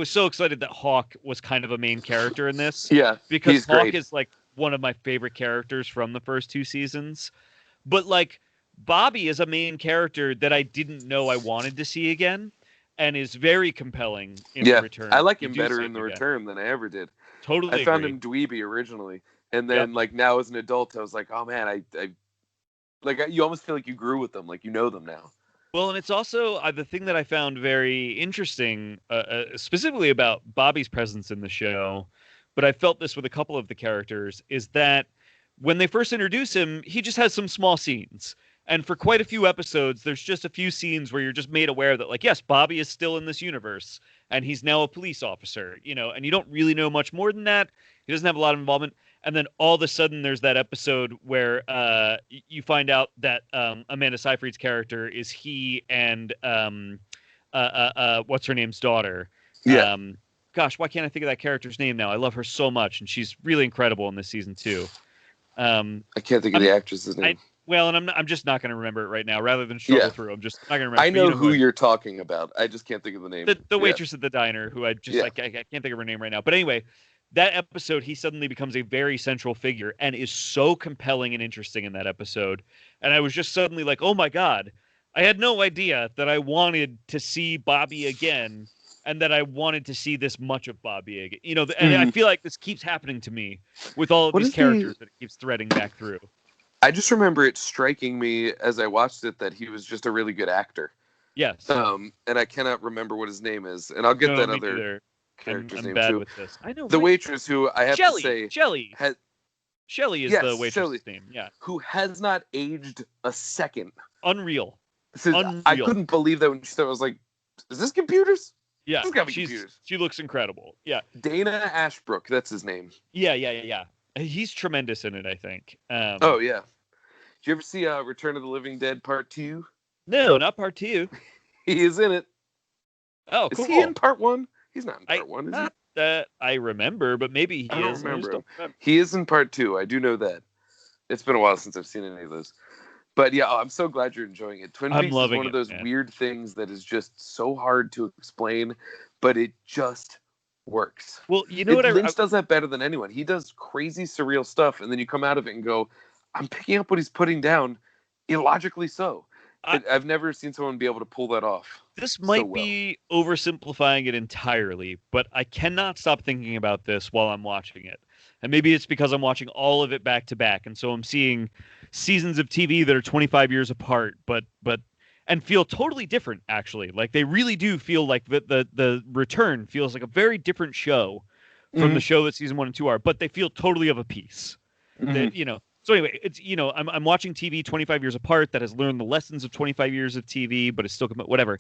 so excited that Hawk was kind of a main character in this. Yeah, because Hawk is like one of my favorite characters from the first 2 seasons. But like Bobby is a main character that I didn't know I wanted to see again, and is very compelling in The Return. I like him better in The Return than I ever did. Totally, I found him dweeby originally, and then like now as an adult, I was like, oh man, I Like you almost feel like you grew with them, like you know them now. Well, and it's also the thing that I found very interesting, specifically about Bobby's presence in the show, but I felt this with a couple of the characters, is that when they first introduce him, he just has some small scenes. And for quite a few episodes, there's just a few scenes where you're just made aware that, like, yes, Bobby is still in this universe, and he's now a police officer, and you don't really know much more than that. He doesn't have a lot of involvement. And then all of a sudden, there's that episode where you find out that Amanda Seyfried's character is he and what's her name's daughter. Yeah. Gosh, why can't I think of that character's name now? I love her so much, and she's really incredible in this season too. I can't think of the actress's name. I'm just not going to remember it right now. Rather than struggle through, I'm just not going to remember. I know who you're talking about. I just can't think of the name. The waitress at the diner, who I can't think of her name right now. But anyway, that episode, he suddenly becomes a very central figure and is so compelling and interesting in that episode. And I was just suddenly like, oh my God, I had no idea that I wanted to see Bobby again, and that I wanted to see this much of Bobby again. And I feel like this keeps happening to me with all of these characters that it keeps threading back through. I just remember it striking me as I watched it that he was just a really good actor. Yes. And I cannot remember what his name is, and I'll get that other neither. character's I'm name bad too. with this. I know the waitress who I have Shelley, to say Shelley. Shelley is the waitress's name. Yeah. Who has not aged a second. Unreal. Unreal. I couldn't believe that when she said, I was like, "Is this computers?" Yeah. This gotta be computers. She looks incredible. Yeah. Dana Ashbrook, that's his name. Yeah. He's tremendous in it, I think. Oh yeah. Did you ever see Return of the Living Dead Part 2? No, not Part 2. He is in it. Oh, cool. Is he in Part 1? He's not in Part 1, is he? That I remember, but maybe he is. I don't remember him. He is in Part 2. I do know that. It's been a while since I've seen any of those. But yeah, I'm so glad you're enjoying it. Twin Peaks is one of those weird things that is just so hard to explain, but it just works. Well, you know what? Lynch does that better than anyone. He does crazy, surreal stuff, and then you come out of it and go, I'm picking up what he's putting down, illogically so. I've never seen someone be able to pull that off. This might be oversimplifying it entirely, but I cannot stop thinking about this while I'm watching it. And maybe it's because I'm watching all of it back to back, and so I'm seeing seasons of TV that are 25 years apart, but and feel totally different, actually. Like, they really do feel like the Return feels like a very different show from the show that season 1 and 2 are, but they feel totally of a piece. So anyway, it's I'm watching TV 25 years apart that has learned the lessons of 25 years of TV, but it's still whatever.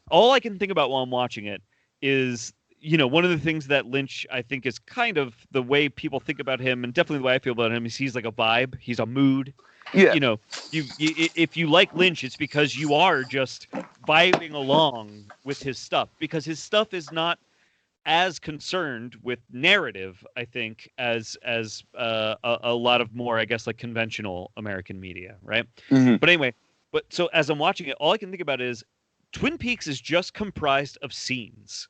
All I can think about while I'm watching it is, one of the things that Lynch, I think, is kind of the way people think about him, and definitely the way I feel about him, is he's like a vibe. He's a mood. Yeah. If you like Lynch, it's because you are just vibing along with his stuff, because his stuff is not as concerned with narrative, I think, as a lot of more, I guess, like conventional American media, right? Mm-hmm. But anyway, so as I'm watching it, all I can think about is Twin Peaks is just comprised of scenes.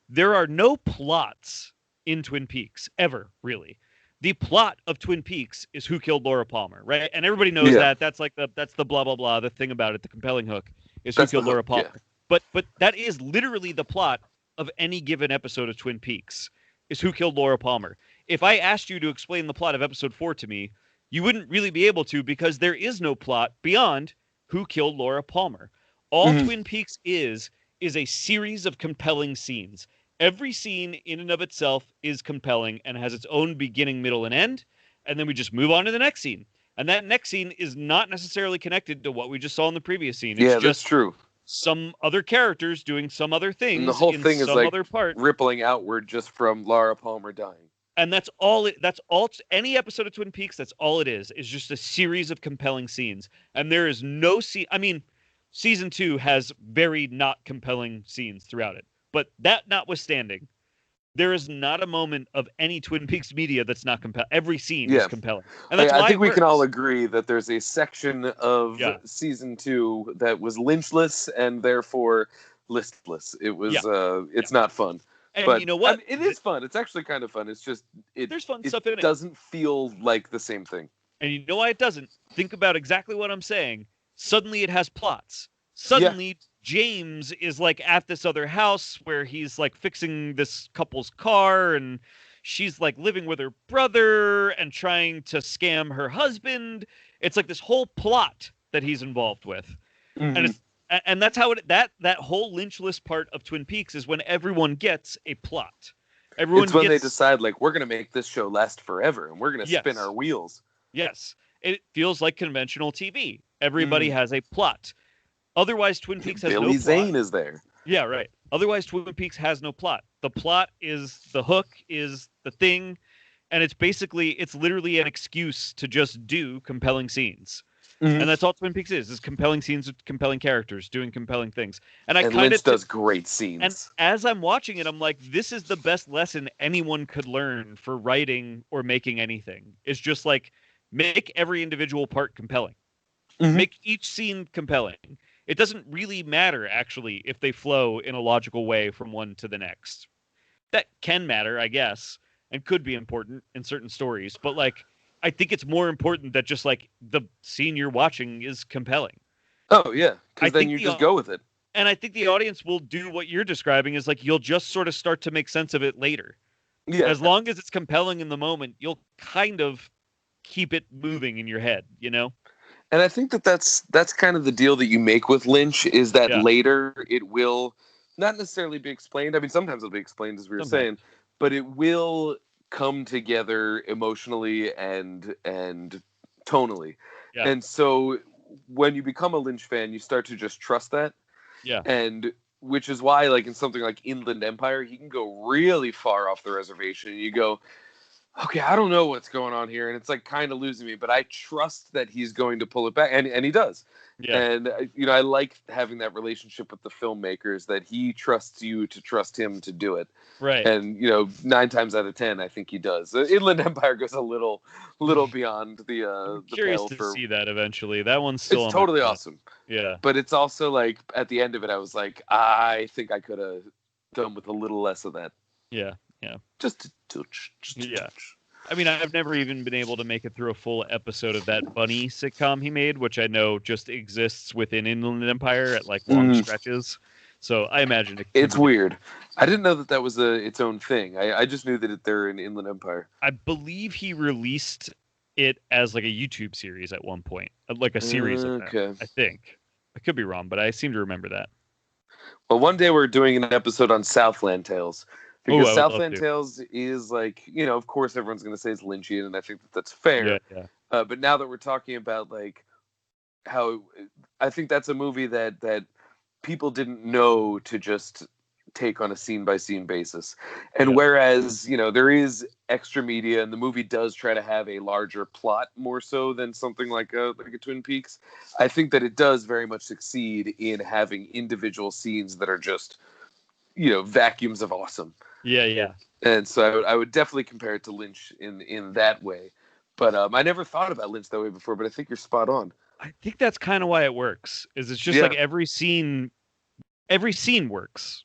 There are no plots in Twin Peaks ever, really. The plot of Twin Peaks is who killed Laura Palmer, right? And everybody knows that. That's the blah blah blah. The thing about it, the compelling hook, is who killed Laura Palmer. Yeah. But that is literally the plot of any given episode of Twin Peaks, is who killed Laura Palmer. If I asked you to explain the plot of episode 4 to me, you wouldn't really be able to, because there is no plot beyond who killed Laura Palmer. All Twin Peaks is a series of compelling scenes. Every scene in and of itself is compelling and has its own beginning, middle, and end, and then we just move on to the next scene. And that next scene is not necessarily connected to what we just saw in the previous scene. It's that's true. Some other characters doing some other things. And the whole thing is like other part. Rippling outward just from Laura Palmer dying. And that's all. Any episode of Twin Peaks, that's all it is just a series of compelling scenes. And there is no scene. I mean, season 2 has very not compelling scenes throughout it. But that notwithstanding, there is not a moment of any Twin Peaks media that's not compelling. Every scene is compelling. And that's why I think we can all agree that there's a section of season 2 that was lynchless and therefore listless. It was it's not fun. And but you know what? I mean, it is fun. It's actually kind of fun. It's just there's fun stuff in it. It doesn't feel like the same thing. And you know why it doesn't? Think about exactly what I'm saying. Suddenly it has plots. Suddenly James is like at this other house where he's like fixing this couple's car, and she's like living with her brother and trying to scam her husband. It's like this whole plot that he's involved with. Mm-hmm. And that's how that whole Lynchless part of Twin Peaks is when everyone gets a plot. It's when they decide, like, we're going to make this show last forever, and we're going to spin our wheels. Yes. It feels like conventional TV. Everybody has a plot. Otherwise, Twin Peaks has no plot. Billy Zane is there. Yeah, right. Otherwise, Twin Peaks has no plot. The plot is the hook, is the thing, and it's literally an excuse to just do compelling scenes. And that's all Twin Peaks is compelling scenes with compelling characters doing compelling things. And Lynch does great scenes. And as I'm watching it, I'm like, this is the best lesson anyone could learn for writing or making anything. It's just like, make every individual part compelling. Make each scene compelling. It doesn't really matter, actually, if they flow in a logical way from one to the next. That can matter, I guess, and could be important in certain stories. But, like, I think it's more important that just, like, the scene you're watching is compelling. Oh, yeah, because then you just go with it. And I think the audience will do what you're describing is, like, you'll just sort of start to make sense of it later. Yeah. As long as it's compelling in the moment, you'll kind of keep it moving in your head, you know? And I think that's kind of the deal that you make with Lynch, is that later it will not necessarily be explained. I mean, sometimes it'll be explained, as we were saying, but it will come together emotionally and tonally. Yeah. And so when you become a Lynch fan, you start to just trust that. Yeah. And which is why, like, in something like Inland Empire, he can go really far off the reservation. You go, okay, I don't know what's going on here, and it's like kind of losing me, but I trust that he's going to pull it back, and he does. Yeah. And I like having that relationship with the filmmakers, that he trusts you to trust him to do it. Right. And 9 times out of 10, I think he does. Inland Empire goes a little beyond the. I'm curious to see that eventually. That one's still. It's totally awesome. Yeah. But it's also like at the end of it, I was like, I think I could have done with a little less of that. Yeah. Yeah. Just a touch. I mean, I've never even been able to make it through a full episode of that Bunny sitcom he made, which I know just exists within Inland Empire at like long stretches. So I imagine it's weird. I didn't know that was its own thing. I just knew that they're in Inland Empire. I believe he released it as like a YouTube series at one point, like a series of them, I think. I could be wrong, but I seem to remember that. Well, one day we're doing an episode on Southland Tales. Because Southland Tales is like, of course everyone's going to say it's Lynchian, and I think that's fair. Yeah. But now that we're talking about like how I think that's a movie that people didn't know to just take on a scene by scene basis. And whereas, there is extra media and the movie does try to have a larger plot more so than something like a Twin Peaks, I think that it does very much succeed in having individual scenes that are just, vacuums of awesome. Yeah. And so I would definitely compare it to Lynch in that way. But I never thought about Lynch that way before, but I think you're spot on. I think that's kind of why it works. It's just like every scene works.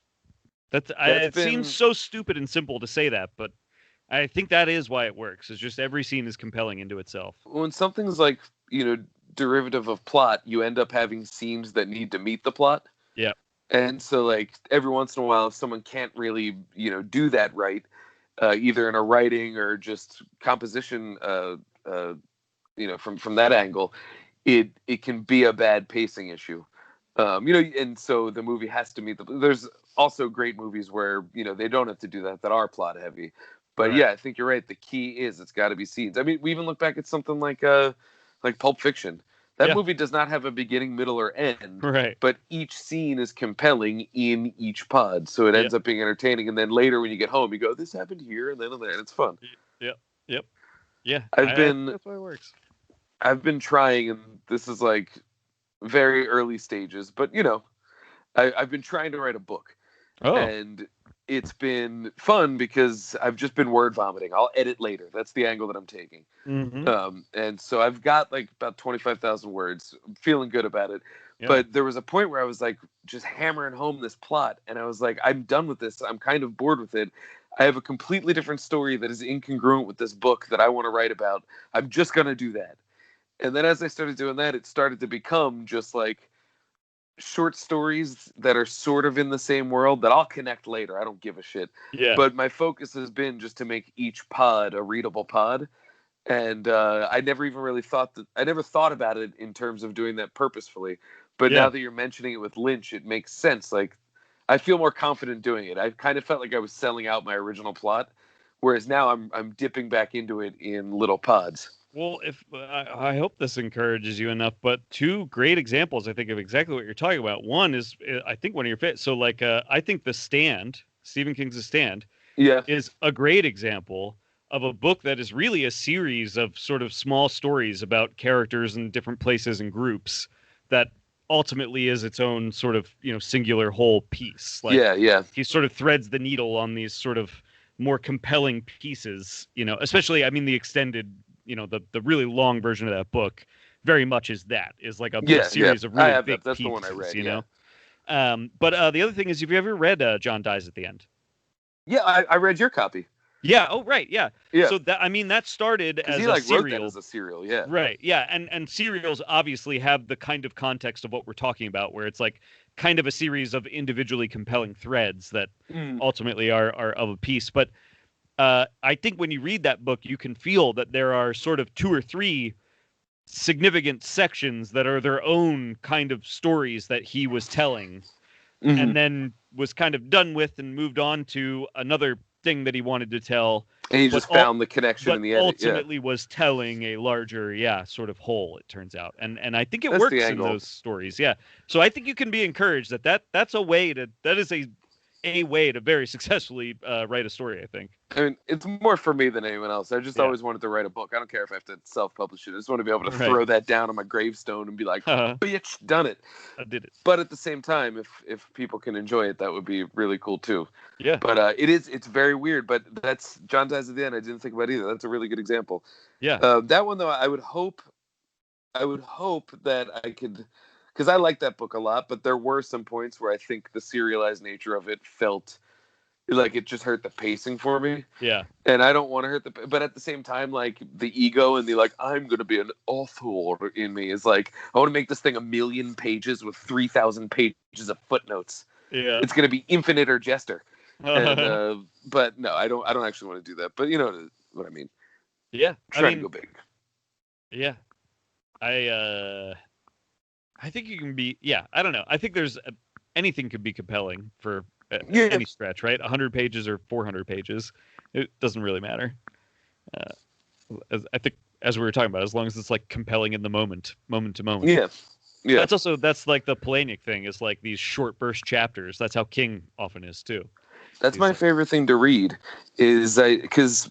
It seems so stupid and simple to say that, but I think that is why it works. It's just every scene is compelling into itself. When something's like, derivative of plot, you end up having scenes that need to meet the plot. Yeah. And so, like, every once in a while, if someone can't really, do that right, either in a writing or just composition, from that angle, it can be a bad pacing issue. And so the movie has to meet there's also great movies where, they don't have to do that are plot heavy. But right. Yeah, I think you're right. The key is it's got to be scenes. I mean, we even look back at something like Pulp Fiction. That movie does not have a beginning, middle, or end. Right. But each scene is compelling in each pod. So it ends up being entertaining. And then later when you get home, you go, this happened here and then there. And it's fun. Yep. Yeah. That's why it works. I've been trying, and this is like very early stages, but I've been trying to write a book. Oh. And it's been fun because I've just been word vomiting. I'll edit later. That's the angle that I'm taking. Mm-hmm. And so I've got like about 25,000 words. I'm feeling good about it. Yeah. But there was a point where I was like just hammering home this plot. And I was like, I'm done with this. I'm kind of bored with it. I have a completely different story that is incongruent with this book that I want to write about. I'm just going to do that. And then as I started doing that, it started to become just like short stories that are sort of in the same world that I'll connect later. I don't give a shit. Yeah. But my focus has been just to make each pod a readable pod. And I never even really thought about it in terms of doing that purposefully. But now that you're mentioning it with Lynch, it makes sense. Like, I feel more confident doing it. I kind of felt like I was selling out my original plot, whereas now I'm dipping back into it in little pods. Well, if I hope this encourages you enough, but two great examples, I think, of exactly what you're talking about. One is, I think, one of your fit. So, like, I think The Stand, Stephen King's The Stand, is a great example of a book that is really a series of sort of small stories about characters in different places and groups that ultimately is its own sort of, singular whole piece. Like, he sort of threads the needle on these sort of more compelling pieces, especially, I mean, the extended, the really long version of that book very much is like a series of really big that's pieces, the one I read, But the other thing is, have you ever read John Dies at the End? Yeah, I read your copy. Yeah. Oh, right. Yeah. So that started as he, a serial. wrote that as a serial. Yeah. Right. Yeah. And serials obviously have the kind of context of what we're talking about, where it's like kind of a series of individually compelling threads that ultimately are of a piece. But I think when you read that book, you can feel that there are sort of 2 or 3 significant sections that are their own kind of stories that he was telling, and then was kind of done with and moved on to another thing that he wanted to tell. And he just found the connection in the edit. Ultimately was telling a larger, sort of whole, it turns out. And I think it works in those stories. Yeah. So I think you can be encouraged that's a way that is a way to very successfully write a story, I think. I mean, it's more for me than anyone else. I just always wanted to write a book. I don't care if I have to self-publish it. I just want to be able to throw that down on my gravestone and be like, bitch, done it. I did it. But at the same time, if people can enjoy it, that would be really cool too. Yeah. But it's very weird. But that's John Dies at the End. I didn't think about either. That's a really good example. Yeah. That one though, I would hope that I could, because I like that book a lot. But there were some points where I think the serialized nature of it felt like it just hurt the pacing for me. Yeah. And I don't want to hurt but at the same time, like, the ego and the, like, I'm going to be an author in me is like, I want to make this thing 1,000,000 pages with 3,000 pages of footnotes. Yeah. It's going to be infinite or jester. And, but no, I don't actually want to do that. But you know what I mean? Yeah. Trying to go big. Yeah. I think you can be, I don't know. I think there's anything could be compelling for any stretch, right? 100 pages or 400 pages, it doesn't really matter. I think, as we were talking about, as long as it's like compelling in the moment to moment. Yeah. That's like the Polanic thing, is like these short burst chapters. That's how King often is too. That's my favorite thing to read, is because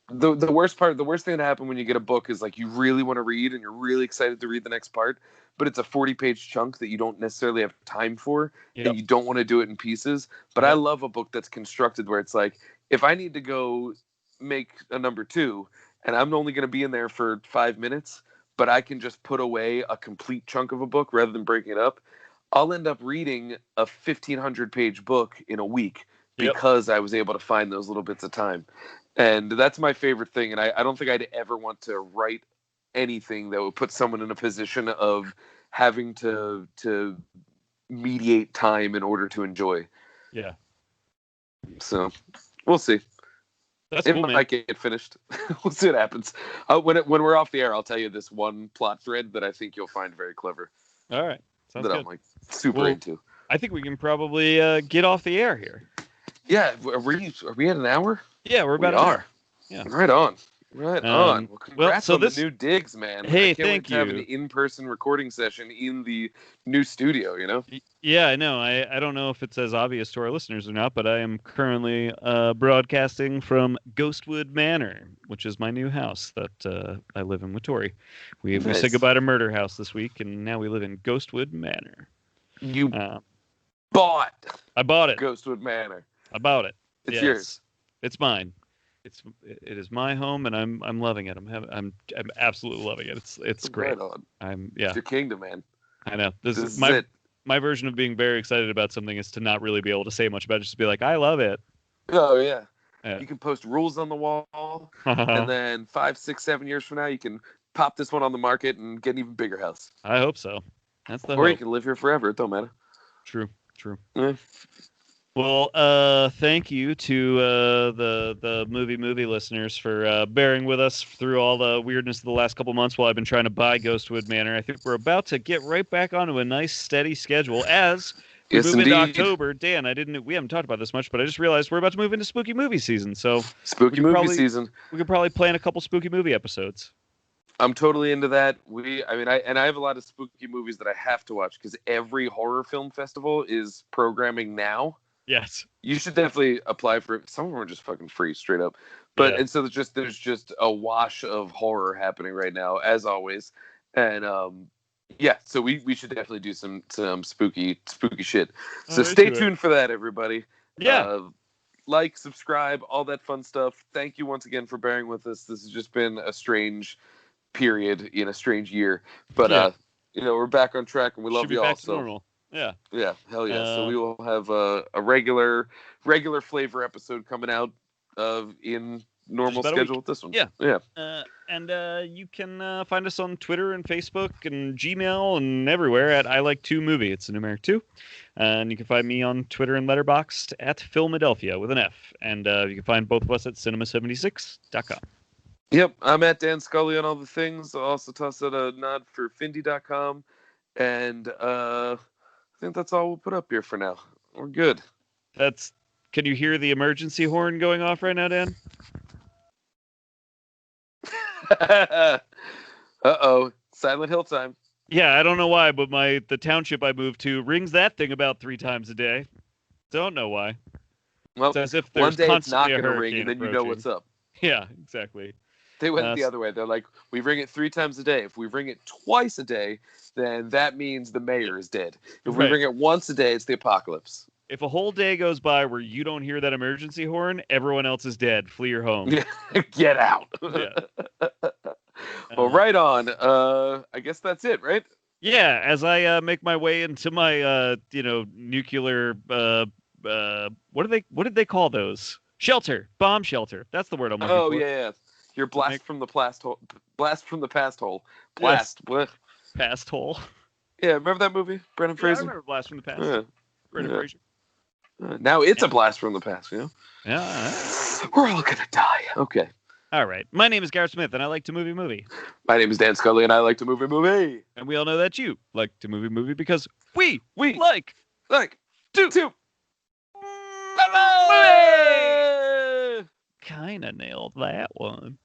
the worst thing that happen when you get a book is, like, you really want to read and you're really excited to read the next part, but it's a 40-page chunk that you don't necessarily have time for, and you don't want to do it in pieces. But I love a book that's constructed where it's like, if I need to go make a number 2 and I'm only going to be in there for 5 minutes, but I can just put away a complete chunk of a book rather than breaking it up, I'll end up reading a 1,500-page book in a week because I was able to find those little bits of time. And that's my favorite thing. And I don't think I'd ever want to write anything that would put someone in a position of having to mediate time in order to enjoy. Yeah. So we'll see. That's cool, man. It might get finished. We'll see what happens. When we're off the air, I'll tell you this one plot thread that I think you'll find very clever. All right. Sounds good. I'm like super into. I think we can probably get off the air here. Yeah. Are we at an hour? Yeah, we're about. We are. Yeah. Right on. Right on. Well, congrats on the new digs, man. Hey, I can't wait thank to you. have an in-person recording session in the new studio, you know? Yeah, I know. I don't know if it's as obvious to our listeners or not, but I am currently broadcasting from Ghostwood Manor, which is my new house that I live in with Tori. We said goodbye to Murder House this week, and now we live in Ghostwood Manor. You bought. I bought it. Ghostwood Manor. I bought it. It's yours. It's mine. It is my home, and I'm loving it. I'm absolutely loving it. It's great. Right on. It's your kingdom, man. I know. This is it. My version of being very excited about something is to not really be able to say much about it, just to be like, I love it. Oh yeah. You can post rules on the wall, and then 5, 6, 7 years from now, you can pop this one on the market and get an even bigger house. I hope so. That's the hope. You can live here forever. It don't matter. True. Yeah. Well, thank you to the movie listeners for bearing with us through all the weirdness of the last couple months while I've been trying to buy Ghostwood Manor. I think we're about to get right back onto a nice steady schedule as we move into October. Dan, we haven't talked about this much, but I just realized we're about to move into spooky movie season. So season. We could probably plan a couple spooky movie episodes. I'm totally into that. I have a lot of spooky movies that I have to watch because every horror film festival is programming now. Yes. You should definitely apply for it. Some of them are just fucking free, straight up. But and so there's just a wash of horror happening right now, as always. And so we should definitely do some spooky shit. So stay tuned for that, everybody. Yeah. Like, subscribe, all that fun stuff. Thank you once again for bearing with us. This has just been a strange period in a strange year. But we're back on track and we love you all. So normal. Yeah, hell yeah. So we will have a regular flavor episode coming out in normal schedule with this one. Yeah. And you can find us on Twitter and Facebook and Gmail and everywhere at I Like 2 Movie. It's a numeric 2. And you can find me on Twitter and Letterboxd at Philadelphia with an F. And you can find both of us at cinema76.com. Yep, I'm at Dan Scully on all the things. I'll also toss out a nod for Findy.com. And I think that's all we'll put up here for now. We're good. Can you hear the emergency horn going off right now, Dan? Uh-oh. Silent Hill time. Yeah, I don't know why, but the township I moved to rings that thing about 3 times a day. Don't know why. Well, it's as if there's one day it's not going to ring, and then you know what's up. Yeah, exactly. They went the other way. They're like, we ring it 3 times a day. If we ring it twice a day, then that means the mayor is dead. If we ring it once a day, it's the apocalypse. If a whole day goes by where you don't hear that emergency horn, everyone else is dead. Flee your home. Get out. Yeah. Well, right on. I guess that's it, right? Yeah. As I make my way into my nuclear what did they call those? Shelter, bomb shelter. That's the word I'm looking for. Oh yeah. Your blast from the past hole. Blast from the past hole. Blast. Yes. Past hole. Yeah, remember that movie, Brendan Fraser? I remember Blast from the Past. Brendan Fraser. Now it's a blast from the past, you know? Yeah. We're all gonna die. Okay. All right. My name is Garrett Smith, and I like to movie. My name is Dan Scully, and I like to movie. And we all know that you like to movie because we like to movie. Kind of nailed that one.